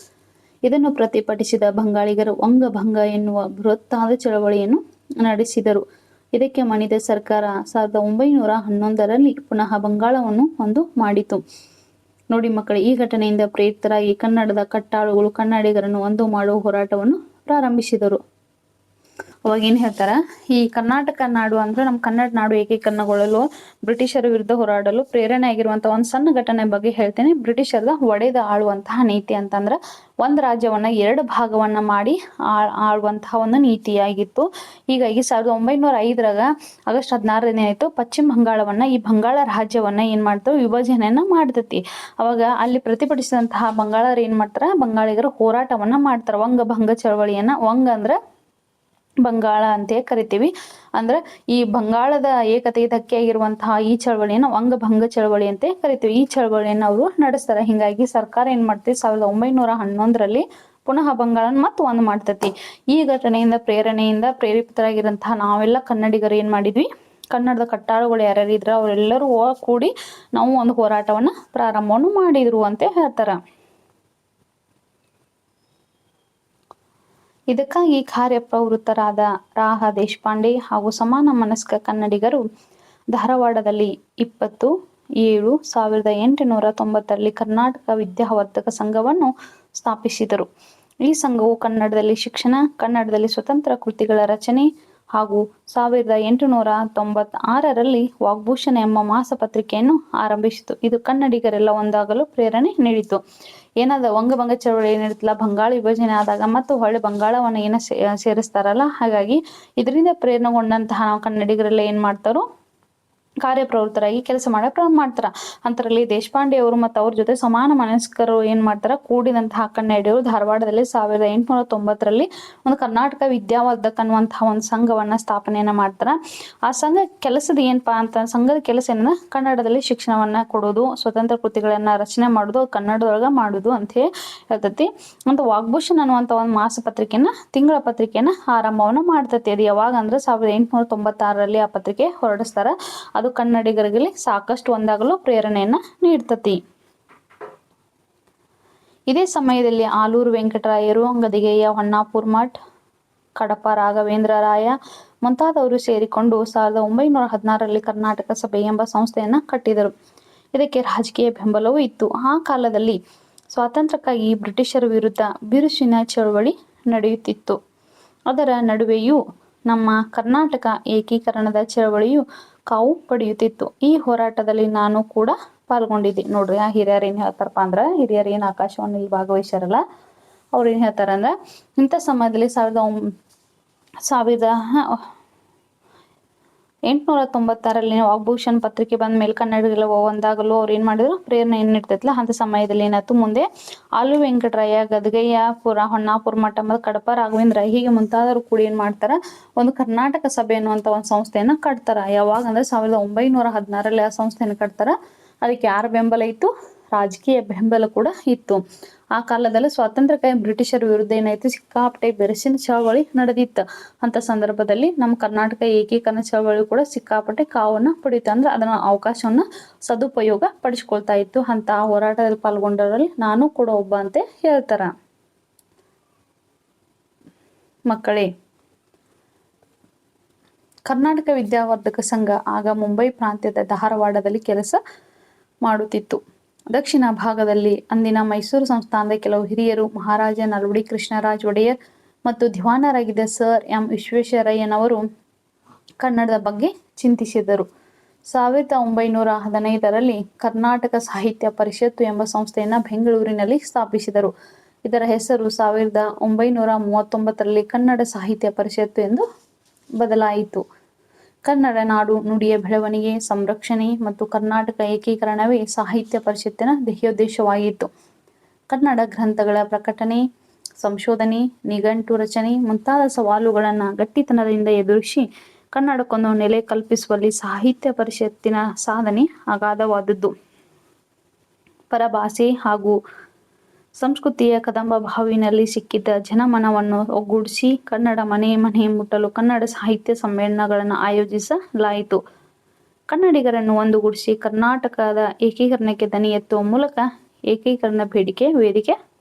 ಇದನ್ನು ಪ್ರತಿಭಟಿಸಿದ ಬಂಗಾಳಿಗರು ವಂಗಭಂಗ ಎನ್ನುವ ಬೃಹತ್ತಾದ ಚಳವಳಿಯನ್ನು ನಡೆಸಿದರು. ಇದಕ್ಕೆ ಮಣಿದ ಸರ್ಕಾರ 1911ರಲ್ಲಿ ಪುನಃ ಬಂಗಾಳವನ್ನು ಒಂದು ಮಾಡಿತು. ನೋಡಿ ಮಕ್ಕಳೇ, ಈ ಘಟನೆಯಿಂದ ಪ್ರೇರಿತರಾಗಿ ಕನ್ನಡದ ಕಟ್ಟಾಳುಗಳು ಕನ್ನಡಿಗರನ್ನು ಒಂದು ಮಾಡುವ ಹೋರಾಟವನ್ನು ಪ್ರಾರಂಭಿಸಿದರು. ಅವಾಗ ಏನು ಹೇಳ್ತಾರ, ಈ ಕರ್ನಾಟಕ ನಾಡು ಅಂದ್ರೆ ನಮ್ಮ ಕನ್ನಡ ನಾಡು ಏಕೀಕರಣಗೊಳ್ಳಲು ಬ್ರಿಟಿಷರ ವಿರುದ್ಧ ಹೋರಾಡಲು ಪ್ರೇರಣೆ ಆಗಿರುವಂತ ಒಂದು ಸಣ್ಣ ಘಟನೆ ಬಗ್ಗೆ ಹೇಳ್ತೇನೆ. ಬ್ರಿಟಿಷರ ಒಡೆದ ಆಳುವಂತಹ ನೀತಿ ಅಂತಂದ್ರೆ ಒಂದು ರಾಜ್ಯವನ್ನ ಎರಡು ಭಾಗವನ್ನ ಮಾಡಿ ಆಳುವಂತಹ ಒಂದು ನೀತಿಯಾಗಿತ್ತು. ಹೀಗಾಗಿ 1905 ಆಗಸ್ಟ್ 16 ಆಯ್ತು ಪಶ್ಚಿಮ ಬಂಗಾಳವನ್ನ, ಈ ಬಂಗಾಳ ರಾಜ್ಯವನ್ನ ಏನ್ ಮಾಡ್ತಾವ, ವಿಭಜನೆಯನ್ನ ಮಾಡ್ತತಿ. ಅವಾಗ ಅಲ್ಲಿ ಪ್ರತಿಭಟಿಸಿದಂತಹ ಬಂಗಾಳರು ಏನ್ ಮಾಡ್ತಾರ, ಬಂಗಾಳಿಗರ ಹೋರಾಟವನ್ನ ಮಾಡ್ತಾರ. ವಂಗ ಭಂಗ ಚಳವಳಿಯನ್ನ, ವಂಗ ಅಂದ್ರ ಬಂಗಾಳ ಅಂತ ಕರಿತೀವಿ. ಅಂದ್ರೆ ಈ ಬಂಗಾಳದ ಏಕತೆಗೆ ಧಕ್ಕೆ ಆಗಿರುವಂತಹ ಈ ಚಳವಳಿಯನ್ನ ವಂಗ ಭಂಗ ಚಳವಳಿ ಅಂತ ಕರಿತೀವಿ. ಈ ಚಳವಳಿಯನ್ನ ಅವರು ನಡೆಸ್ತಾರೆ. ಹಿಂಗಾಗಿ ಸರ್ಕಾರ ಏನ್ ಮಾಡ್ತೀವಿ, 1911 ಪುನಃ ಬಂಗಾಳನ ಮತ್ತೆ ಒಂದ್ ಮಾಡ್ತತಿ. ಈ ಘಟನೆಯಿಂದ ಪ್ರೇರಣೆಯಿಂದ ಪ್ರೇರಿತರಾಗಿರಂತಹ ನಾವೆಲ್ಲ ಕನ್ನಡಿಗರು ಏನ್ ಮಾಡಿದ್ವಿ, ಕನ್ನಡದ ಕಟ್ಟಾಳುಗಳು ಯಾರ್ಯಾರು ಇದ್ರ ಅವರೆಲ್ಲರೂ ಕೂಡಿ ನಾವು ಒಂದು ಹೋರಾಟವನ್ನ ಪ್ರಾರಂಭವನ್ನು ಮಾಡಿದ್ರು ಅಂತ ಹೇಳ್ತಾರ. ಇದಕ್ಕಾಗಿ ಕಾರ್ಯಪ್ರವೃತ್ತರಾದ ರಾ. ದೇಶಪಾಂಡೆ ಹಾಗೂ ಸಮಾನ ಮನಸ್ಕ ಕನ್ನಡಿಗರು ಧಾರವಾಡದಲ್ಲಿ 20/7/1890 ಕರ್ನಾಟಕ ವಿದ್ಯಾವರ್ಧಕ ಸಂಘವನ್ನು ಸ್ಥಾಪಿಸಿದರು. ಈ ಸಂಘವು ಕನ್ನಡದಲ್ಲಿ ಶಿಕ್ಷಣ, ಕನ್ನಡದಲ್ಲಿ ಸ್ವತಂತ್ರ ಕೃತಿಗಳ ರಚನೆ ಹಾಗೂ 1896 ವಾಗ್ಭೂಷಣ ಎಂಬ ಮಾಸಪತ್ರಿಕೆಯನ್ನು ಆರಂಭಿಸಿತು. ಇದು ಕನ್ನಡಿಗರೆಲ್ಲ ಒಂದಾಗಲು ಪ್ರೇರಣೆ ನೀಡಿತು. ಏನಾದ ವಂಗಭಂಗ ಚಳವಳಿ ಏನಿರುತ್ತಲ್ಲ, ಬಂಗಾಳ ವಿಭಜನೆ ಆದಾಗ ಮತ್ತು ಹೊಳ್ಳಿ ಬಂಗಾಳವನ್ನ ಸೇರಿಸ್ತಾರಲ್ಲ, ಹಾಗಾಗಿ ಇದರಿಂದ ಪ್ರೇರಣೆಗೊಂಡಂತಹ ನಾವು ಕನ್ನಡಿಗರೆಲ್ಲ ಏನ್ ಮಾಡ್ತಾರೋ ಕಾರ್ಯಪ್ರವೃತ್ತರಾಗಿ ಕೆಲಸ ಮಾಡಕ್ ಪ್ರಾರಂಭ ಮಾಡ್ತಾರ. ಅಂತರಲ್ಲಿ ದೇಶಪಾಂಡೆ ಅವರು ಮತ್ತು ಅವ್ರ ಜೊತೆ ಸಮಾನ ಮನಸ್ಕರು ಏನ್ ಮಾಡ್ತಾರ, ಕೂಡಿದಂತಹ ಕನ್ನಡಿಗರು ಧಾರವಾಡದಲ್ಲಿ 1890 ಒಂದು ಕರ್ನಾಟಕ ವಿದ್ಯಾವರ್ಧಕ ಅನ್ನುವಂತಹ ಒಂದು ಸಂಘವನ್ನ ಸ್ಥಾಪನೆಯನ್ನ ಮಾಡ್ತಾರ. ಆ ಸಂಘ ಕೆಲಸದ ಏನಪ್ಪಾ ಅಂತ, ಸಂಘದ ಕೆಲಸ ಏನ, ಕನ್ನಡದಲ್ಲಿ ಶಿಕ್ಷಣವನ್ನ ಕೊಡೋದು, ಸ್ವತಂತ್ರ ಕೃತಿಗಳನ್ನ ರಚನೆ ಮಾಡೋದು, ಕನ್ನಡದೊಳಗ ಮಾಡುದು ಅಂತ ಹೇಳ್ತತಿ. ಅಂತ ವಾಗ್ಭೂಷಣ ಅನ್ನುವಂತ ಒಂದು ಮಾಸ ಪತ್ರಿಕೆಯನ್ನ, ತಿಂಗಳ ಪತ್ರಿಕೆಯನ್ನ ಆರಂಭವನ್ನ ಮಾಡ್ತತಿ. ಅದು ಯಾವಾಗ ಅಂದ್ರೆ 1896 ಆ ಪತ್ರಿಕೆ ಹೊರಡಿಸ್ತಾರ. ಅದು ಕನ್ನಡಿಗರಿಗೆ ಸಾಕಷ್ಟು ಒಂದಾಗಲು ಪ್ರೇರಣೆಯನ್ನ ನೀಡ್ತತಿ. ಇದೇ ಸಮಯದಲ್ಲಿ ಆಲೂರು ವೆಂಕಟರಾಯರು, ಗದಿಗೆಯ ಹೊನ್ನಾಪುರ ಮಠ್, ಕಡಪ ರಾಘವೇಂದ್ರ ರಾಯ ಮುಂತಾದವರು ಸೇರಿಕೊಂಡು 1916 ಕರ್ನಾಟಕ ಸಭೆ ಎಂಬ ಸಂಸ್ಥೆಯನ್ನ ಕಟ್ಟಿದರು. ಇದಕ್ಕೆ ರಾಜಕೀಯ ಬೆಂಬಲವೂ ಇತ್ತು. ಆ ಕಾಲದಲ್ಲಿ ಸ್ವಾತಂತ್ರ್ಯಕ್ಕಾಗಿ ಬ್ರಿಟಿಷರ ವಿರುದ್ಧ ಬಿರುಸಿನ ಚಳವಳಿ ನಡೆಯುತ್ತಿತ್ತು. ಅದರ ನಡುವೆಯೂ ನಮ್ಮ ಕರ್ನಾಟಕ ಏಕೀಕರಣದ ಚಳವಳಿಯು ಕಾವು ಪಡೆಯುತ್ತಿತ್ತು. ಈ ಹೋರಾಟದಲ್ಲಿ ನಾನು ಕೂಡ ಪಾಲ್ಗೊಂಡಿದ್ದೆ. ನೋಡ್ರಿ, ಆ ಹಿರಿಯರು ಏನ್ ಹೇಳ್ತಾರಪ್ಪ ಅಂದ್ರ, ಹಿರಿಯರು ಏನ್ ಆಕಾಶವಾಣಿಯಲ್ಲಿ ಭಾಗವಹಿಸ್ಯಾರಲ್ಲ, ಅವ್ರು ಏನ್ ಹೇಳ್ತಾರ ಅಂದ್ರ, ಇಂಥ ಸಮಯದಲ್ಲಿ 1896 ವಾಗ್ಭೂಷಣ ಪತ್ರಿಕೆ ಬಂದ ಮೇಲೆ ಕನ್ನಡಿಗರ ಒಂದಾಗಲು ಅವ್ರು ಏನ್ ಮಾಡಿದ್ರು, ಪ್ರೇರಣೆ ಏನ್ ನೀಡ್ತೈತಲ್ಲ, ಅಂತ ಸಮಯದಲ್ಲಿ ಏನಾಯ್ತು, ಮುಂದೆ ಆಲು ವೆಂಕಟರಾಯ, ಗದಗಯ್ಯ ಹೊನ್ನಾಪುರ ಮಠ ಮತ್ತು ಕಡಪ ರಾಘವೇಂದ್ರ ಹೀಗೆ ಮುಂತಾದವರು ಕೂಡ ಏನ್ ಮಾಡ್ತಾರ, ಒಂದು ಕರ್ನಾಟಕ ಸಭೆ ಅನ್ನುವಂತ ಒಂದು ಸಂಸ್ಥೆಯನ್ನ ಕಟ್ತಾರ. ಯಾವಾಗ ಅಂದ್ರೆ 1916 ಆ ಸಂಸ್ಥೆಯನ್ನ ಕಟ್ತಾರ. ಅದಕ್ಕೆ ಯಾರ ಬೆಂಬಲ ಇತ್ತು, ರಾಜಕೀಯ ಬೆಂಬಲ ಕೂಡ ಇತ್ತು. ಆ ಕಾಲದಲ್ಲಿ ಸ್ವಾತಂತ್ರ್ಯಕ್ಕಾಗಿ ಬ್ರಿಟಿಷರ ವಿರುದ್ಧ ಏನಾಯ್ತು, ಸಿಕ್ಕಾಪಟ್ಟೆ ಬೆರಸಿನ ಚಳವಳಿ ನಡೆದಿತ್ತು. ಅಂತ ಸಂದರ್ಭದಲ್ಲಿ ನಮ್ಮ ಕರ್ನಾಟಕ ಏಕೀಕರಣ ಚಳವಳಿ ಕೂಡ ಸಿಕ್ಕಾಪಟ್ಟೆ ಕಾವನ್ನ ಪಡೀತು. ಅಂದ್ರೆ ಅದನ್ನ ಅವಕಾಶವನ್ನ ಸದುಪಯೋಗ ಪಡಿಸ್ಕೊಳ್ತಾ ಇತ್ತು. ಅಂತ ಹೋರಾಟದಲ್ಲಿ ಪಾಲ್ಗೊಂಡವರಲ್ಲಿ ನಾನು ಕೂಡ ಒಬ್ಬ ಅಂತ ಹೇಳ್ತಾರ. ಮಕ್ಕಳೇ, ಕರ್ನಾಟಕ ವಿದ್ಯಾವರ್ಧಕ ಸಂಘ ಆಗ ಮುಂಬೈ ಪ್ರಾಂತ್ಯದ ಧಾರವಾಡದಲ್ಲಿ ಕೆಲಸ ಮಾಡುತ್ತಿತ್ತು. ದಕ್ಷಿಣ ಭಾಗದಲ್ಲಿ ಅಂದಿನ ಮೈಸೂರು ಸಂಸ್ಥಾನದ ಕೆಲವು ಹಿರಿಯರು ಮಹಾರಾಜ ನಲ್ವಡಿ ಕೃಷ್ಣರಾಜ ಒಡೆಯರ್ ಮತ್ತು ದಿವಾನರಾಗಿದ್ದ ಸರ್ ಎಂ ವಿಶ್ವೇಶ್ವರಯ್ಯನವರು ಕನ್ನಡದ ಬಗ್ಗೆ ಚಿಂತಿಸಿದರು. 1915 ಕರ್ನಾಟಕ ಸಾಹಿತ್ಯ ಪರಿಷತ್ತು ಎಂಬ ಸಂಸ್ಥೆಯನ್ನ ಬೆಂಗಳೂರಿನಲ್ಲಿ ಸ್ಥಾಪಿಸಿದರು. ಇದರ ಹೆಸರು 1939 ಕನ್ನಡ ಸಾಹಿತ್ಯ ಪರಿಷತ್ತು ಎಂದು ಬದಲಾಯಿತು. ಕನ್ನಡ ನಾಡು ನುಡಿಯ ಬೆಳವಣಿಗೆ, ಸಂರಕ್ಷಣೆ ಮತ್ತು ಕರ್ನಾಟಕ ಏಕೀಕರಣವೇ ಸಾಹಿತ್ಯ ಪರಿಷತ್ತಿನ ಧ್ಯೇಯೋದ್ದೇಶವಾಗಿತ್ತು. ಕನ್ನಡ ಗ್ರಂಥಗಳ ಪ್ರಕಟಣೆ, ಸಂಶೋಧನೆ, ನಿಘಂಟು ರಚನೆ ಮುಂತಾದ ಸವಾಲುಗಳನ್ನು ಗಟ್ಟಿತನದಿಂದ ಎದುರಿಸಿ ಕನ್ನಡಕ್ಕೊಂದು ನೆಲೆ ಕಲ್ಪಿಸುವಲ್ಲಿ ಸಾಹಿತ್ಯ ಪರಿಷತ್ತಿನ ಸಾಧನೆ ಅಗಾಧವಾದದ್ದು. ಪರಭಾಷೆ ಹಾಗೂ ಸಂಸ್ಕೃತಿಯ ಕದಂಬ ಬಾವಿನಲ್ಲಿ ಸಿಕ್ಕಿದ್ದ ಜನಮನವನ್ನು ಒಗ್ಗೂಡಿಸಿ ಕನ್ನಡ ಮನೆ ಮನೆ ಮುಟ್ಟಲು ಕನ್ನಡ ಸಾಹಿತ್ಯ ಸಮ್ಮೇಳನಗಳನ್ನು ಆಯೋಜಿಸಲಾಯಿತು. ಕನ್ನಡಿಗರನ್ನು ಒಂದುಗೂಡಿಸಿ ಕರ್ನಾಟಕದ ಏಕೀಕರಣಕ್ಕೆ ದನಿ ಎತ್ತುವ ಮೂಲಕ ಏಕೀಕರಣ ಬೇಡಿಕೆ ವೇದಿಕೆ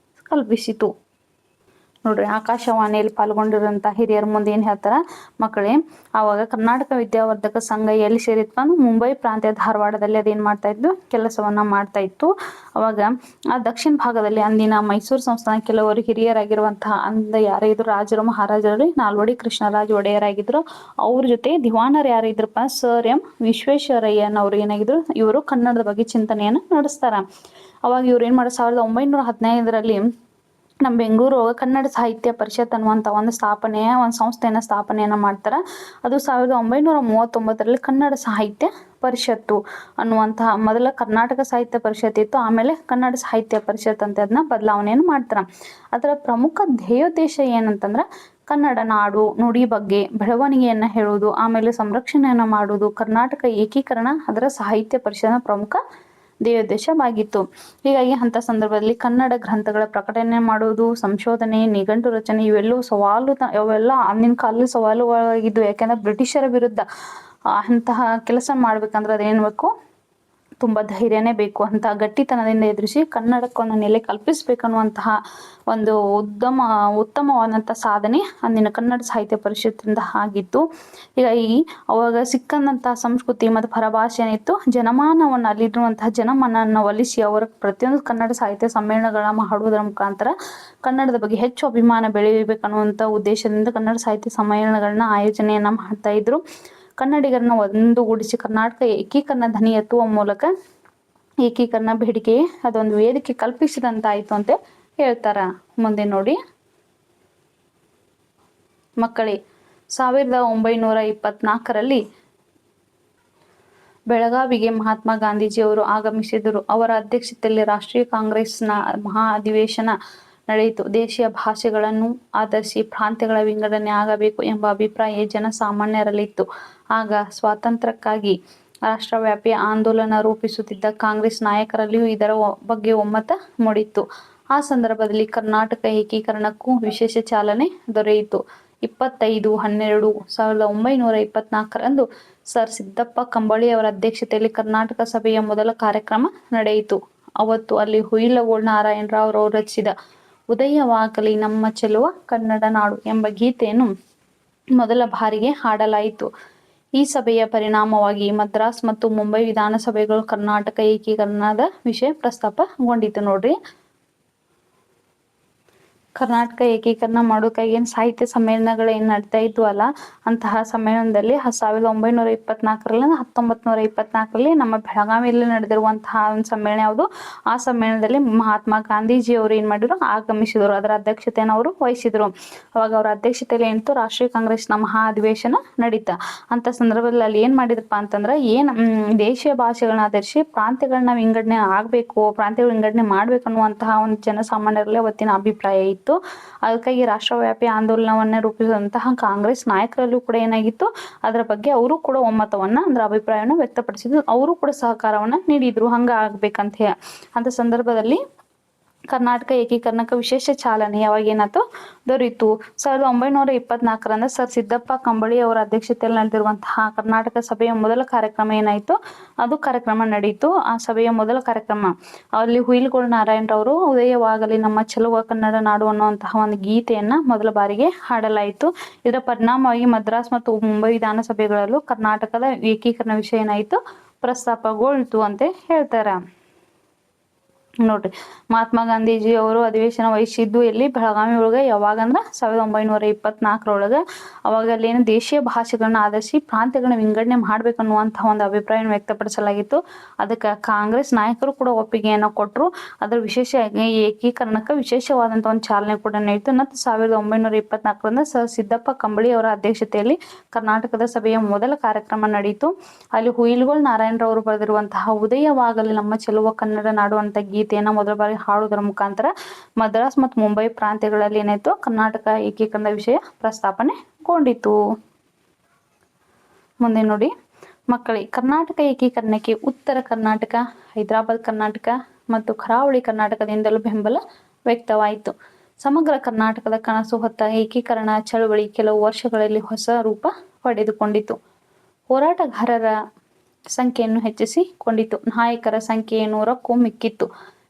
ಕಲ್ಪಿಸಿತು. ನೋಡ್ರಿ ಆಕಾಶವಾಣಿಯಲ್ಲಿ ಪಾಲ್ಗೊಂಡಿರುವಂತ ಹಿರಿಯರ ಮುಂದೆ ಏನ್ ಹೇಳ್ತಾರ, ಮಕ್ಕಳೇ ಅವಾಗ ಕರ್ನಾಟಕ ವಿದ್ಯಾವರ್ಧಕ ಸಂಘ ಎಲ್ಲಿ ಸೇರಿತ್ತು ಅಂದ್ರೆ ಮುಂಬೈ ಪ್ರಾಂತ್ಯ ಧಾರವಾಡದಲ್ಲಿ ಅದೇನ್ ಮಾಡ್ತಾ ಇದ್ದು ಕೆಲಸವನ್ನ ಮಾಡ್ತಾ ಇತ್ತು. ಅವಾಗ ಆ ದಕ್ಷಿಣ ಭಾಗದಲ್ಲಿ ಅಂದಿನ ಮೈಸೂರು ಸಂಸ್ಥಾನ ಕೆಲವರು ಹಿರಿಯರಾಗಿರುವಂತಹ ಯಾರಿದ್ರು ರಾಜರು ಮಹಾರಾಜರಲ್ಲಿ ನಾಲ್ವಡಿ ಕೃಷ್ಣರಾಜ ಒಡೆಯರಾಗಿದ್ರು. ಅವ್ರ ಜೊತೆ ದಿವಾನರು ಯಾರು ಇದ್ರಪ್ಪ, ಸರ್ ಎಂ ವಿಶ್ವೇಶ್ವರಯ್ಯನವ್ರು ಏನಾಗಿದ್ರು, ಇವರು ಕನ್ನಡದ ಬಗ್ಗೆ ಚಿಂತನೆಯನ್ನ ನಡೆಸ್ತಾರ. ಅವಾಗ ಇವ್ರು ಏನ್ ಮಾಡ 1915ರಲ್ಲಿ ನಮ್ಮ ಬೆಂಗಳೂರು ಕನ್ನಡ ಸಾಹಿತ್ಯ ಪರಿಷತ್ ಅನ್ನುವಂಥ ಒಂದು ಸಂಸ್ಥೆಯನ್ನ ಸ್ಥಾಪನೆಯನ್ನ ಮಾಡ್ತಾರ. ಅದು 1939ರಲ್ಲಿ ಕನ್ನಡ ಸಾಹಿತ್ಯ ಪರಿಷತ್ತು ಅನ್ನುವಂತಹ ಮೊದಲ ಕರ್ನಾಟಕ ಸಾಹಿತ್ಯ ಪರಿಷತ್ ಇತ್ತು, ಆಮೇಲೆ ಕನ್ನಡ ಸಾಹಿತ್ಯ ಪರಿಷತ್ ಅಂತ ಅದನ್ನ ಬದಲಾವಣೆಯನ್ನು ಮಾಡ್ತಾರ. ಅದರ ಪ್ರಮುಖ ಧ್ಯೇಯೋದ್ದೇಶ ಏನಂತಂದ್ರ ಕನ್ನಡ ನಾಡು ನುಡಿ ಬಗ್ಗೆ ಬೆಳವಣಿಗೆಯನ್ನ ಹೇಳುವುದು, ಆಮೇಲೆ ಸಂರಕ್ಷಣೆಯನ್ನ ಮಾಡುವುದು, ಕರ್ನಾಟಕ ಏಕೀಕರಣ ಅದರ ಸಾಹಿತ್ಯ ಪರಿಷತ್ನ ಪ್ರಮುಖ ಧ್ಯೇಯೋದ್ದೇಶವಾಗಿತ್ತು. ಹೀಗಾಗಿ ಅಂತ ಸಂದರ್ಭದಲ್ಲಿ ಕನ್ನಡ ಗ್ರಂಥಗಳ ಪ್ರಕಟಣೆ ಮಾಡುವುದು, ಸಂಶೋಧನೆ, ನಿಘಂಟು ರಚನೆ ಅವೆಲ್ಲ ಅಂದಿನ ಕಾಲದಲ್ಲಿ ಸವಾಲುಗಳಾಗಿದ್ವು. ಯಾಕೆಂದ್ರೆ ಬ್ರಿಟಿಷರ ವಿರುದ್ಧ ಅಂತಹ ಕೆಲಸ ಮಾಡ್ಬೇಕಂದ್ರೆ ಅದೇನ್ ಬೇಕು, ತುಂಬಾ ಧೈರ್ಯನೇ ಬೇಕು. ಅಂತ ಗಟ್ಟಿತನದಿಂದ ಎದುರಿಸಿ ಕನ್ನಡಕ್ಕೊಂದು ನೆಲೆ ಕಲ್ಪಿಸ್ಬೇಕನ್ನುವಂತಹ ಒಂದು ಉತ್ತಮವಾದಂತಹ ಸಾಧನೆ ಅಂದಿನ ಕನ್ನಡ ಸಾಹಿತ್ಯ ಪರಿಷತ್ತಿಂದ ಆಗಿತ್ತು. ಹೀಗಾಗಿ ಅವಾಗ ಸಿಕ್ಕಂತಹ ಸಂಸ್ಕೃತಿ ಮತ್ತು ಪರಭಾಷೆ ಏನಿತ್ತು, ಜನಮಾನವನ್ನು ಅಲ್ಲಿರುವಂತಹ ಜನಮನವನ್ನು ಒಲಿಸಿ ಅವರ ಪ್ರತಿಯೊಂದು ಕನ್ನಡ ಸಾಹಿತ್ಯ ಸಮ್ಮೇಳನಗಳನ್ನ ಮಾಡುವುದರ ಮುಖಾಂತರ ಕನ್ನಡದ ಬಗ್ಗೆ ಹೆಚ್ಚು ಅಭಿಮಾನ ಬೆಳೆಯಬೇಕನ್ನುವಂತ ಉದ್ದೇಶದಿಂದ ಕನ್ನಡ ಸಾಹಿತ್ಯ ಸಮ್ಮೇಳನಗಳನ್ನ ಆಯೋಜನೆಯನ್ನ ಮಾಡ್ತಾ ಇದ್ರು. ಕನ್ನಡಿಗರನ್ನ ಒಂದುಗೂಡಿಸಿ ಕರ್ನಾಟಕ ಏಕೀಕರಣ ಧ್ವನಿ ಎತ್ತುವ ಮೂಲಕ ಏಕೀಕರಣ ಬೇಡಿಕೆಗೆ ಅದೊಂದು ವೇದಿಕೆ ಕಲ್ಪಿಸಿದಂತಾಯ್ತು ಅಂತ ಹೇಳ್ತಾರ. ಮುಂದೆ ನೋಡಿ ಮಕ್ಕಳೇ, 1924ರಲ್ಲಿ ಬೆಳಗಾವಿಗೆ ಮಹಾತ್ಮ ಗಾಂಧೀಜಿಯವರು ಆಗಮಿಸಿದರು. ಅವರ ಅಧ್ಯಕ್ಷತೆಯಲ್ಲಿ ರಾಷ್ಟ್ರೀಯ ಕಾಂಗ್ರೆಸ್ನ ಮಹಾ ಅಧಿವೇಶನ ನಡೆಯಿತು. ದೇಶೀಯ ಭಾಷೆಗಳನ್ನು ಆಧರಿಸಿ ಪ್ರಾಂತ್ಯಗಳ ವಿಂಗಡಣೆ ಆಗಬೇಕು ಎಂಬ ಅಭಿಪ್ರಾಯ ಜನಸಾಮಾನ್ಯರಲ್ಲಿತ್ತು. ಆಗ ಸ್ವಾತಂತ್ರ್ಯಕ್ಕಾಗಿ ರಾಷ್ಟ್ರವ್ಯಾಪಿ ಆಂದೋಲನ ರೂಪಿಸುತ್ತಿದ್ದ ಕಾಂಗ್ರೆಸ್ ನಾಯಕರಲ್ಲಿಯೂ ಇದರ ಬಗ್ಗೆ ಒಮ್ಮತ ಮೂಡಿತ್ತು. ಆ ಸಂದರ್ಭದಲ್ಲಿ ಕರ್ನಾಟಕ ಏಕೀಕರಣಕ್ಕೂ ವಿಶೇಷ ಚಾಲನೆ ದೊರೆಯಿತು. 25/12/1924ರಂದು ಸರ್ ಸಿದ್ದಪ್ಪ ಕಂಬಳಿ ಅವರ ಅಧ್ಯಕ್ಷತೆಯಲ್ಲಿ ಕರ್ನಾಟಕ ಸಭೆಯ ಮೊದಲ ಕಾರ್ಯಕ್ರಮ ನಡೆಯಿತು. ಅವತ್ತು ಅಲ್ಲಿ ಹುಯಿಲಗೋಳ ನಾರಾಯಣರಾವ್ ಅವರು ರಚಿಸಿದ ಉದಯವಾಗಲಿ ನಮ್ಮ ಚೆಲುವ ಕನ್ನಡ ನಾಡು ಎಂಬ ಗೀತೆಯನ್ನು ಮೊದಲ ಬಾರಿಗೆ ಹಾಡಲಾಯಿತು. ಈ ಸಭೆಯ ಪರಿಣಾಮವಾಗಿ ಮದ್ರಾಸ್ ಮತ್ತು ಮುಂಬೈ ವಿಧಾನಸಭೆಗಳು ಕರ್ನಾಟಕ ಏಕೀಕರಣದ ವಿಷಯ ಪ್ರಸ್ತಾಪಗೊಂಡಿತು. ನೋಡ್ರಿ, ಕರ್ನಾಟಕ ಏಕೀಕರಣ ಮಾಡೋಕ್ಕಾಗಿ ಏನು ಸಾಹಿತ್ಯ ಸಮ್ಮೇಳನಗಳು ಏನು ನಡ್ತಾ ಇದ್ವು ಅಲ್ಲ, ಅಂತಹ ಸಮ್ಮೇಳನದಲ್ಲಿ 1924ರಲ್ಲಿ 1924ರಲ್ಲಿ ನಮ್ಮ ಬೆಳಗಾವಿಯಲ್ಲಿ ನಡೆದಿರುವಂತಹ ಒಂದು ಸಮ್ಮೇಳನ ಯಾವುದು, ಆ ಸಮ್ಮೇಳನದಲ್ಲಿ ಮಹಾತ್ಮ ಗಾಂಧೀಜಿ ಅವರು ಏನ್ ಮಾಡಿದ್ರು, ಆಗಮಿಸಿದರು. ಅದರ ಅಧ್ಯಕ್ಷತೆಯನ್ನು ಅವರು ವಹಿಸಿದ್ರು. ಅವಾಗ ಅವರ ಅಧ್ಯಕ್ಷತೆಯಲ್ಲಿ ಏನಿತ್ತು, ರಾಷ್ಟ್ರೀಯ ಕಾಂಗ್ರೆಸ್ನ ಮಹಾ ಅಧಿವೇಶನ ನಡೀತಾ. ಅಂತ ಸಂದರ್ಭದಲ್ಲಿ ಅಲ್ಲಿ ಏನ್ ಮಾಡಿದ್ರಪ್ಪ ಅಂತಂದ್ರೆ, ದೇಶೀಯ ಭಾಷೆಗಳನ್ನ ಆಧರಿಸಿ ಪ್ರಾಂತ್ಯಗಳನ್ನ ವಿಂಗಡಣೆ ಆಗ್ಬೇಕು, ಪ್ರಾಂತ್ಯಗಳ ವಿಂಗಡಣೆ ಮಾಡ್ಬೇಕು ಅನ್ನುವಂತಹ ಒಂದು ಜನಸಾಮಾನ್ಯರಲ್ಲಿ ಅವತ್ತಿನ ಅಭಿಪ್ರಾಯ ಇತ್ತು. ಅದಕ್ಕಾಗಿ ರಾಷ್ಟ್ರವ್ಯಾಪಿ ಆಂದೋಲನವನ್ನ ರೂಪಿಸುವಂತಹ ಕಾಂಗ್ರೆಸ್ ನಾಯಕರಲ್ಲೂ ಕೂಡ ಏನಾಗಿತ್ತು, ಅದರ ಬಗ್ಗೆ ಅವರು ಕೂಡ ಒಮ್ಮತವನ್ನ ಅಂದ್ರೆ ಅಭಿಪ್ರಾಯವನ್ನ ವ್ಯಕ್ತಪಡಿಸಿದ್ರು. ಅವರು ಕೂಡ ಸಹಕಾರವನ್ನ ನೀಡಿದ್ರು, ಹಂಗ ಆಗ್ಬೇಕಂತ ಹೇಳಿ. ಅಂತ ಸಂದರ್ಭದಲ್ಲಿ ಕರ್ನಾಟಕ ಏಕೀಕರಣಕ್ಕೆ ವಿಶೇಷ ಚಾಲನೆ ಯಾವಾಗ ಏನಾಯ್ತು ದೊರೆಯಿತು. 1924ರಂದು ಸರ್ ಸಿದ್ದಪ್ಪ ಕಂಬಳಿ ಅವರ ಅಧ್ಯಕ್ಷತೆಯಲ್ಲಿ ನಡೆದಿರುವಂತಹ ಕರ್ನಾಟಕ ಸಭೆಯ ಮೊದಲ ಕಾರ್ಯಕ್ರಮ ಏನಾಯ್ತು, ಅದು ಕಾರ್ಯಕ್ರಮ ನಡೀತು. ಆ ಸಭೆಯ ಮೊದಲ ಕಾರ್ಯಕ್ರಮ ಅಲ್ಲಿ ಹುಯಿಲಗೋಳ ನಾರಾಯಣರವರು ಉದಯವಾಗಲಿ ನಮ್ಮ ಚೆಲುವ ಕನ್ನಡ ನಾಡು ಅನ್ನುವಂತಹ ಒಂದು ಗೀತೆಯನ್ನ ಮೊದಲ ಬಾರಿಗೆ ಹಾಡಲಾಯಿತು. ಇದರ ಪರಿಣಾಮವಾಗಿ ಮದ್ರಾಸ್ ಮತ್ತು ಮುಂಬೈ ವಿಧಾನಸಭೆಗಳಲ್ಲೂ ಕರ್ನಾಟಕದ ಏಕೀಕರಣ ವಿಷಯ ಏನಾಯಿತು ಪ್ರಸ್ತಾಪಗೊಳ್ತು ಅಂತ ಹೇಳ್ತಾರ. ನೋಡ್ರಿ, ಮಹಾತ್ಮ ಗಾಂಧೀಜಿ ಅವರು ಅಧಿವೇಶನ ವಹಿಸಿದ್ದು ಎಲ್ಲಿ, ಬೆಳಗಾವಿ ಒಳಗೆ. ಯಾವಾಗಂದ್ರ 1924ರೊಳಗ. ಅವಾಗ ಅಲ್ಲಿ ಏನು ದೇಶೀಯ ಭಾಷೆಗಳನ್ನ ಆಧರಿಸಿ ಪ್ರಾಂತ್ಯಗಳನ್ನ ವಿಂಗಡಣೆ ಮಾಡ್ಬೇಕನ್ನುವಂತಹ ಒಂದು ಅಭಿಪ್ರಾಯ ವ್ಯಕ್ತಪಡಿಸಲಾಗಿತ್ತು. ಅದಕ್ಕೆ ಕಾಂಗ್ರೆಸ್ ನಾಯಕರು ಕೂಡ ಒಪ್ಪಿಗೆಯನ್ನು ಕೊಟ್ಟರು. ಅದರ ವಿಶೇಷ ಏಕೀಕರಣಕ್ಕೆ ವಿಶೇಷವಾದಂತ ಒಂದು ಚಾಲನೆ ಕೂಡ ನೀಡಿತು. ಮತ್ತು 1924ರಂದು ಸರ್ ಸಿದ್ದಪ್ಪ ಕಂಬಳಿ ಅವರ ಅಧ್ಯಕ್ಷತೆಯಲ್ಲಿ ಕರ್ನಾಟಕದ ಸಭೆಯ ಮೊದಲ ಕಾರ್ಯಕ್ರಮ ನಡೆಯಿತು. ಅಲ್ಲಿ ಹುಯಿಲಗೋಳ ನಾರಾಯಣರವರು ಬರೆದಿರುವಂತಹ ಉದಯವಾಗಲಿ ನಮ್ಮ ಚೆಲುವ ಕನ್ನಡ ನಾಡು ಅಂತ ಗೀತೆಯನ್ನ ಮೊದಲ ಬಾರಿ ಹಾಡುವುದರ ಮುಖಾಂತರ ಮದ್ರಾಸ್ ಮತ್ತು ಮುಂಬೈ ಪ್ರಾಂತ್ಯಗಳಲ್ಲಿ ಏನಾಯ್ತು, ಕರ್ನಾಟಕ ಏಕೀಕರಣದ ವಿಷಯ ಪ್ರಸ್ತಾಪನೆಗೊಂಡಿತು. ಮುಂದೆ ನೋಡಿ ಮಕ್ಕಳೇ, ಕರ್ನಾಟಕ ಏಕೀಕರಣಕ್ಕೆ ಉತ್ತರ ಕರ್ನಾಟಕ, ಹೈದರಾಬಾದ್ ಕರ್ನಾಟಕ ಮತ್ತು ಕರಾವಳಿ ಕರ್ನಾಟಕದಿಂದಲೂ ಬೆಂಬಲ ವ್ಯಕ್ತವಾಯಿತು. ಸಮಗ್ರ ಕರ್ನಾಟಕದ ಕನಸು ಹೊತ್ತ ಏಕೀಕರಣ ಚಳವಳಿ ಕೆಲವು ವರ್ಷಗಳಲ್ಲಿ ಹೊಸ ರೂಪ ಪಡೆದುಕೊಂಡಿತು. ಹೋರಾಟಗಾರರ ಸಂಖ್ಯೆಯನ್ನು ಹೆಚ್ಚಿಸಿಕೊಂಡಿತು. ನಾಯಕರ ಸಂಖ್ಯೆ 100ಕ್ಕೂ ಮಿಕ್ಕಿತ್ತು.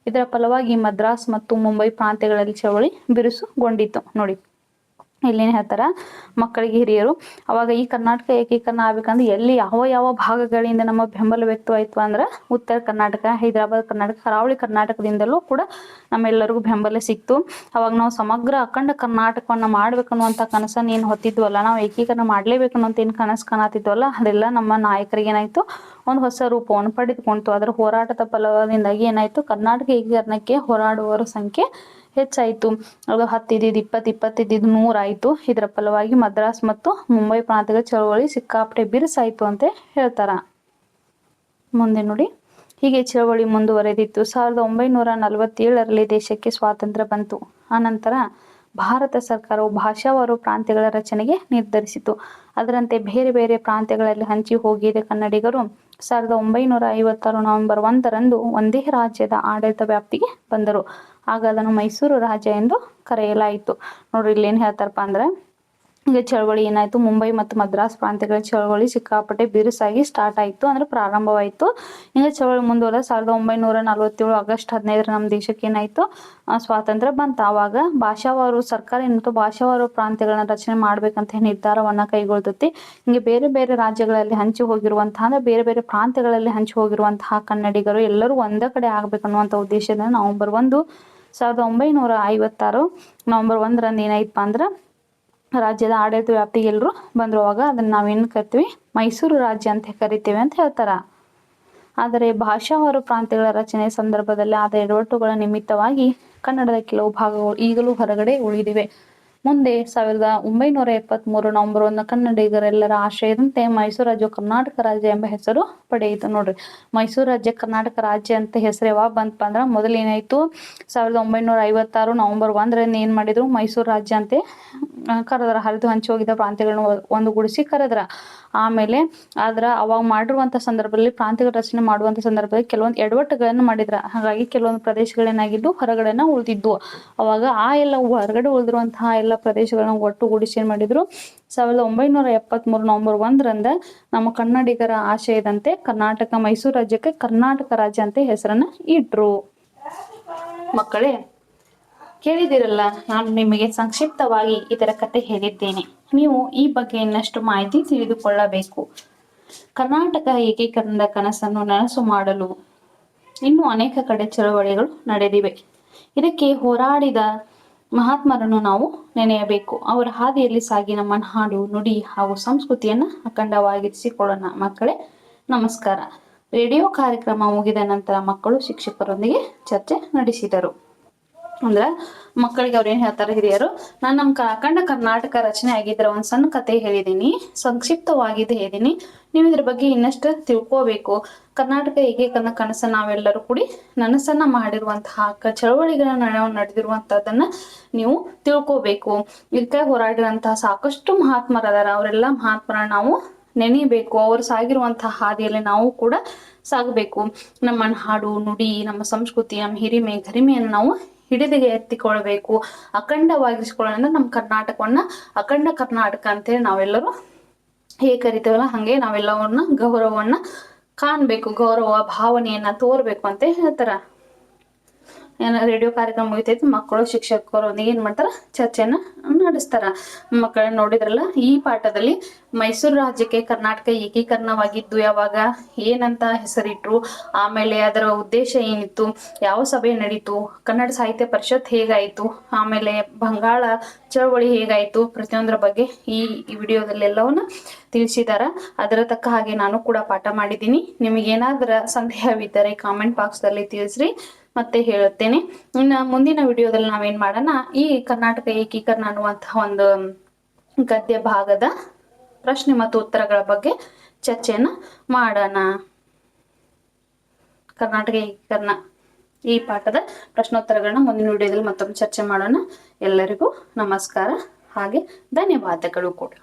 ಇದರ ಫಲವಾಗಿ ಮದ್ರಾಸ್ ಮತ್ತು ಮುಂಬೈ ಪ್ರಾಂತ್ಯಗಳಲ್ಲಿ ಚಳವಳಿ ಬಿರುಸುಗೊಂಡಿತು. ನೋಡಿ ಇಲ್ಲೇನು ಹೇಳ್ತಾರ, ಮಕ್ಕಳಿಗೆ ಹಿರಿಯರು ಅವಾಗ ಈ ಕರ್ನಾಟಕ ಏಕೀಕರಣ ಆಗ್ಬೇಕಂದ್ರೆ ಎಲ್ಲಿ ಯಾವ ಯಾವ ಭಾಗಗಳಿಂದ ನಮ್ಮ ಬೆಂಬಲ ವ್ಯಕ್ತವಾಯಿತು ಅಂದ್ರೆ ಉತ್ತರ ಕರ್ನಾಟಕ, ಹೈದರಾಬಾದ್ ಕರ್ನಾಟಕ, ಕರಾವಳಿ ಕರ್ನಾಟಕದಿಂದಲೂ ಕೂಡ ನಮ್ಮೆಲ್ಲರಿಗೂ ಬೆಂಬಲ ಸಿಕ್ತು. ಅವಾಗ ನಾವು ಸಮಗ್ರ ಅಖಂಡ ಕರ್ನಾಟಕವನ್ನ ಮಾಡ್ಬೇಕನ್ನುವಂಥ ಕನಸನ್ನು ಏನು ಹೊತ್ತಿದ್ವಲ್ಲ, ನಾವು ಏಕೀಕರಣ ಮಾಡ್ಲೇಬೇಕನ್ನುವಂತ ಏನು ಕನಸು ಕಾಣತಿದ್ವಲ್ಲ, ಅದೆಲ್ಲ ನಮ್ಮ ನಾಯಕರಿಗೆ ಏನಾಯ್ತು, ಒಂದು ಹೊಸ ರೂಪವನ್ನು ಪಡೆದುಕೊಂತು. ಅದರ ಹೋರಾಟದ ಫಲದಿಂದಾಗಿ ಏನಾಯ್ತು, ಕರ್ನಾಟಕ ಏಕೀಕರಣಕ್ಕೆ ಹೋರಾಡುವವರ ಸಂಖ್ಯೆ ಹೆಚ್ಚಾಯಿತು. ಅದು 10 ಇದ್ದಿದ್ದು 20, 20 ಇದ್ದಿದ್ದು 100 ಆಯಿತು. ಇದರ ಫಲವಾಗಿ ಮದ್ರಾಸ್ ಮತ್ತು ಮುಂಬೈ ಪ್ರಾಂತ್ಯಗಳ ಚಳವಳಿ ಸಿಕ್ಕಾಪಟ್ಟೆ ಬಿರುಸಾಯಿತು ಅಂತ ಹೇಳ್ತಾರ. ಮುಂದೆ ನೋಡಿ, ಹೀಗೆ ಚಳವಳಿ ಮುಂದುವರೆದಿತ್ತು. 1947ರಲ್ಲಿ ದೇಶಕ್ಕೆ ಸ್ವಾತಂತ್ರ್ಯ ಬಂತು. ಆನಂತರ ಭಾರತ ಸರ್ಕಾರವು ಭಾಷಾವಾರು ಪ್ರಾಂತ್ಯಗಳ ರಚನೆಗೆ ನಿರ್ಧರಿಸಿತು. ಅದರಂತೆ ಬೇರೆ ಬೇರೆ ಪ್ರಾಂತ್ಯಗಳಲ್ಲಿ ಹಂಚಿ ಹೋಗಿದ್ದ ಕನ್ನಡಿಗರು 1956 ನವೆಂಬರ್ 1ರಂದು ಒಂದೇ ರಾಜ್ಯದ ಆಡಳಿತ ವ್ಯಾಪ್ತಿಗೆ ಬಂದರು. ಆಗ ಅದನ್ನು ಮೈಸೂರು ರಾಜ್ಯ ಎಂದು ಕರೆಯಲಾಯಿತು. ನೋಡ್ರಿ ಇಲ್ಲಿ ಏನ್ ಹೇಳ್ತಾರಪ್ಪ ಅಂದ್ರೆ, ಈಗ ಚಳವಳಿ ಏನಾಯ್ತು, ಮುಂಬೈ ಮತ್ತು ಮದ್ರಾಸ್ ಪ್ರಾಂತ್ಯಗಳ ಚಳವಳಿ ಸಿಕ್ಕಾಪಟ್ಟೆ ಬಿರುಸಾಗಿ ಸ್ಟಾರ್ಟ್ ಆಯಿತು, ಅಂದ್ರೆ ಪ್ರಾರಂಭವಾಯಿತು. ಹಿಂಗೆ ಚಳವಳಿ ಮುಂದುವರೆದ 1947 ಆಗಸ್ಟ್ 15 ನಮ್ಮ ದೇಶಕ್ಕೆ ಏನಾಯ್ತು, ಸ್ವಾತಂತ್ರ್ಯ ಬಂತು. ಆವಾಗ ಭಾಷಾವಾರು ಸರ್ಕಾರ ಏನಿತ್ತು, ಭಾಷಾವಾರು ಪ್ರಾಂತ್ಯಗಳನ್ನ ರಚನೆ ಮಾಡ್ಬೇಕಂತ ನಿರ್ಧಾರವನ್ನ ಕೈಗೊಳ್ತೈತಿ. ಹಿಂಗೆ ಬೇರೆ ಬೇರೆ ರಾಜ್ಯಗಳಲ್ಲಿ ಹಂಚಿ ಹೋಗಿರುವಂತಹ, ಅಂದ್ರೆ ಬೇರೆ ಬೇರೆ ಪ್ರಾಂತ್ಯಗಳಲ್ಲಿ ಹಂಚಿ ಹೋಗಿರುವಂತಹ ಕನ್ನಡಿಗರು ಎಲ್ಲರೂ ಒಂದೇ ಕಡೆ ಆಗ್ಬೇಕನ್ನುವಂಥ ಉದ್ದೇಶದಿಂದ ನವೆಂಬರ್ 1, 1956 ನವೆಂಬರ್ 1ರಂದು ಏನಾಯ್ತಪ್ಪ ಅಂದ್ರೆ ರಾಜ್ಯದ ಆಡಳಿತ ವ್ಯಾಪ್ತಿಗೆ ಎಲ್ಲರೂ ಬಂದ್ರು. ಅವಾಗ ಅದನ್ನ ನಾವೇನು ಕರಿತೀವಿ, ಮೈಸೂರು ರಾಜ್ಯ ಅಂತ ಕರಿತೀವಿ ಅಂತ ಹೇಳ್ತಾರ. ಆದರೆ ಭಾಷಾವಾರು ಪ್ರಾಂತ್ಯಗಳ ರಚನೆ ಸಂದರ್ಭದಲ್ಲಿ ಆದ ಎಡವಟ್ಟುಗಳ ನಿಮಿತ್ತವಾಗಿ ಕನ್ನಡದ ಕೆಲವು ಭಾಗಗಳು ಈಗಲೂ ಹೊರಗಡೆ ಉಳಿದಿವೆ. ಮುಂದೆ 1973 ನವೆಂಬರ್ 1 ಕನ್ನಡಿಗರೆಲ್ಲರ ಆಶ್ರಯದಂತೆ ಮೈಸೂರು ರಾಜ್ಯ ಕರ್ನಾಟಕ ರಾಜ್ಯ ಎಂಬ ಹೆಸರು ಪಡೆಯಿತು. ನೋಡ್ರಿ, ಮೈಸೂರು ರಾಜ್ಯ ಕರ್ನಾಟಕ ರಾಜ್ಯ ಅಂತ ಹೆಸರು ಯಾವಾಗ ಬಂತಪ್ಪ ಅಂದ್ರೆ, ಮೊದಲೇನಾಯ್ತು 1956 ನವೆಂಬರ್ 1ರಂದು ಏನ್ ಮಾಡಿದ್ರು, ಮೈಸೂರು ರಾಜ್ಯ ಅಂತೆ ಕರೆದ್ರ. ಹರಿದು ಹಂಚಿ ಹೋಗಿದ್ದ ಪ್ರಾಂತ್ಯಗಳನ್ನ ಒಂದುಗೂಡಿಸಿ ಕರೆದ್ರ. ಆಮೇಲೆ ಅವಾಗ ಮಾಡಿರುವಂತ ಸಂದರ್ಭದಲ್ಲಿ ಪ್ರಾಂತ್ಯಗಳ ರಚನೆ ಮಾಡುವಂತ ಸಂದರ್ಭದಲ್ಲಿ ಕೆಲವೊಂದು ಎಡವಟ್ಟುಗಳನ್ನು ಮಾಡಿದ್ರ. ಹಾಗಾಗಿ ಕೆಲವೊಂದು ಪ್ರದೇಶಗಳೇನಾಗಿದ್ದು ಹೊರಗಡೆನ ಉಳಿದಿದ್ವು. ಅವಾಗ ಎಲ್ಲ ಹೊರಗಡೆ ಉಳಿದಿರುವಂತಹ ಎಲ್ಲ ಪ್ರದೇಶಗಳನ್ನ ಒಟ್ಟುಗೂಡಿಸಿ ಏನ್ ಮಾಡಿದ್ರು, 1973 ನವೆಂಬರ್ 1ರಂದು ನಮ್ಮ ಕನ್ನಡಿಗರ ಆಶಯದಂತೆ ಮೈಸೂರು ರಾಜ್ಯಕ್ಕೆ ಕರ್ನಾಟಕ ರಾಜ್ಯ ಅಂತ ಹೆಸರನ್ನ ಇಟ್ರು. ಮಕ್ಕಳೇ ಕೇಳಿದಿರಲ್ಲ, ನಾನು ನಿಮಗೆ ಸಂಕ್ಷಿಪ್ತವಾಗಿ ಇದರ ಕತೆ ಹೇಳಿದ್ದೇನೆ. ನೀವು ಈ ಬಗ್ಗೆ ಇನ್ನಷ್ಟು ಮಾಹಿತಿ ತಿಳಿದುಕೊಳ್ಳಬೇಕು. ಕರ್ನಾಟಕ ಏಕೀಕರಣದ ಕನಸನ್ನು ನನಸು ಮಾಡಲು ಇನ್ನೂ ಅನೇಕ ಕಡೆ ಚಳವಳಿಗಳು ನಡೆದಿವೆ. ಇದಕ್ಕೆ ಹೋರಾಡಿದ ಮಹಾತ್ಮರನ್ನು ನಾವು ನೆನೆಯಬೇಕು. ಅವರ ಹಾದಿಯಲ್ಲಿ ಸಾಗಿ ನಮ್ಮ ನಾಡು, ನುಡಿ ಹಾಗೂ ಸಂಸ್ಕೃತಿಯನ್ನ ಅಖಂಡವಾಗಿರಿಸಿಕೊಳ್ಳೋಣ. ಮಕ್ಕಳೇ ನಮಸ್ಕಾರ. ರೇಡಿಯೋ ಕಾರ್ಯಕ್ರಮ ಮುಗಿದ ನಂತರ ಮಕ್ಕಳು ಶಿಕ್ಷಕರೊಂದಿಗೆ ಚರ್ಚೆ ನಡೆಸಿದರು. ಅಂದ್ರ ಮಕ್ಕಳಿಗೆ ಅವ್ರು ಏನ್ ಹೇಳ್ತಾರೆ ಹಿರಿಯರು, ನಾನು ನಮ್ಮ ಅಖಂಡ ಕರ್ನಾಟಕ ರಚನೆ ಆಗಿದ್ರ ಒಂದ್ ಸಣ್ಣ ಕತೆ ಹೇಳಿದೀನಿ, ಸಂಕ್ಷಿಪ್ತವಾಗಿದೆ ಹೇಳಿದೀನಿ. ನೀವು ಇದ್ರ ಬಗ್ಗೆ ಇನ್ನಷ್ಟು ತಿಳ್ಕೋಬೇಕು. ಕರ್ನಾಟಕ ಏಕೀಕರಣ ಕನಸನ್ನ ನಾವೆಲ್ಲರೂ ಕೂಡಿ ನನಸನ್ನ ಮಾಡಿರುವಂತಹ ಚಳವಳಿಗಳನ್ನ ನಡೆದಿರುವಂತಹದನ್ನ ನೀವು ತಿಳ್ಕೋಬೇಕು. ಇದಕ್ಕೆ ಹೋರಾಡಿರುವಂತಹ ಸಾಕಷ್ಟು ಮಹಾತ್ಮರದಾರ. ಅವರೆಲ್ಲ ಮಹಾತ್ಮರನ್ನ ನಾವು ನೆನೆಯಬೇಕು. ಅವರು ಸಾಗಿರುವಂತಹ ಹಾದಿಯಲ್ಲಿ ನಾವು ಕೂಡ ಸಾಗಬೇಕು. ನಮ್ಮ ಹಾಡು, ನುಡಿ, ನಮ್ಮ ಸಂಸ್ಕೃತಿ, ನಮ್ಮ ಹಿರಿಮೆ ಗರಿಮೆಯನ್ನು ನಾವು ಹಿಡಿದಿಗೆ ಎತ್ತಿಕೊಳ್ಬೇಕು. ಅಖಂಡವಾಗಿಸ್ಕೊಳ್ಳೋಣ. ನಮ್ಮ ಕರ್ನಾಟಕವನ್ನ ಅಖಂಡ ಕರ್ನಾಟಕ ಅಂತೇಳಿ ನಾವೆಲ್ಲರೂ ಹೇಗೆ ಕರಿತೇವಲ್ಲ, ಹಂಗೆ ನಾವೆಲ್ಲವನ್ನ ಗೌರವವನ್ನ ಕಾಣ್ಬೇಕು, ಗೌರವ ಭಾವನೆಯನ್ನ ತೋರ್ಬೇಕು ಅಂತ ಹೇಳ್ತಾರ. ರೇಡಿಯೋ ಕಾರ್ಯಕ್ರಮ ಮುಗಿತೈತಿ. ಮಕ್ಕಳು ಶಿಕ್ಷಕರೊಂದಿಗೆ ಏನ್ ಮಾಡ್ತಾರ, ಚರ್ಚೆಯನ್ನ ನಡೆಸ್ತಾರ. ಮಕ್ಕಳನ್ನ ನೋಡಿದ್ರಲ್ಲ, ಈ ಪಾಠದಲ್ಲಿ ಮೈಸೂರು ರಾಜ್ಯಕ್ಕೆ ಕರ್ನಾಟಕ ಏಕೀಕರಣವಾಗಿದ್ದು ಯಾವಾಗ, ಏನಂತ ಹೆಸರಿಟ್ರು, ಆಮೇಲೆ ಅದರ ಉದ್ದೇಶ ಏನಿತ್ತು, ಯಾವ ಸಭೆ ನಡೀತು, ಕನ್ನಡ ಸಾಹಿತ್ಯ ಪರಿಷತ್ ಹೇಗಾಯ್ತು, ಆಮೇಲೆ ಬಂಗಾಳ ಚಳವಳಿ ಹೇಗಾಯ್ತು, ಪ್ರತಿಯೊಂದರ ಬಗ್ಗೆ ಈ ವಿಡಿಯೋದಲ್ಲಿ ಎಲ್ಲವನ್ನ ತಿಳಿಸಿದಾರ. ಅದರ ತಕ್ಕ ಹಾಗೆ ನಾನು ಕೂಡ ಪಾಠ ಮಾಡಿದ್ದೀನಿ. ನಿಮಗೇನಾದ್ರ ಸಂದೇಹವಿದ್ದರೆ ಕಾಮೆಂಟ್ ಬಾಕ್ಸ್ದಲ್ಲಿ ತಿಳಿಸ್ರಿ, ಮತ್ತೆ ಹೇಳುತ್ತೇನೆ. ಇನ್ನು ಮುಂದಿನ ವಿಡಿಯೋದಲ್ಲಿ ನಾವೇನ್ ಮಾಡೋಣ, ಈ ಕರ್ನಾಟಕ ಏಕೀಕರಣ ಅನ್ನುವಂತಹ ಒಂದು ಗದ್ಯ ಭಾಗದ ಪ್ರಶ್ನೆ ಮತ್ತು ಉತ್ತರಗಳ ಬಗ್ಗೆ ಚರ್ಚೆಯನ್ನ ಮಾಡೋಣ. ಕರ್ನಾಟಕ ಏಕೀಕರಣ ಈ ಪಾಠದ ಪ್ರಶ್ನೋತ್ತರಗಳನ್ನ ಮುಂದಿನ ವಿಡಿಯೋದಲ್ಲಿ ಮತ್ತೊಮ್ಮೆ ಚರ್ಚೆ ಮಾಡೋಣ. ಎಲ್ಲರಿಗೂ ನಮಸ್ಕಾರ, ಹಾಗೆ ಧನ್ಯವಾದಗಳು ಕೂಡ.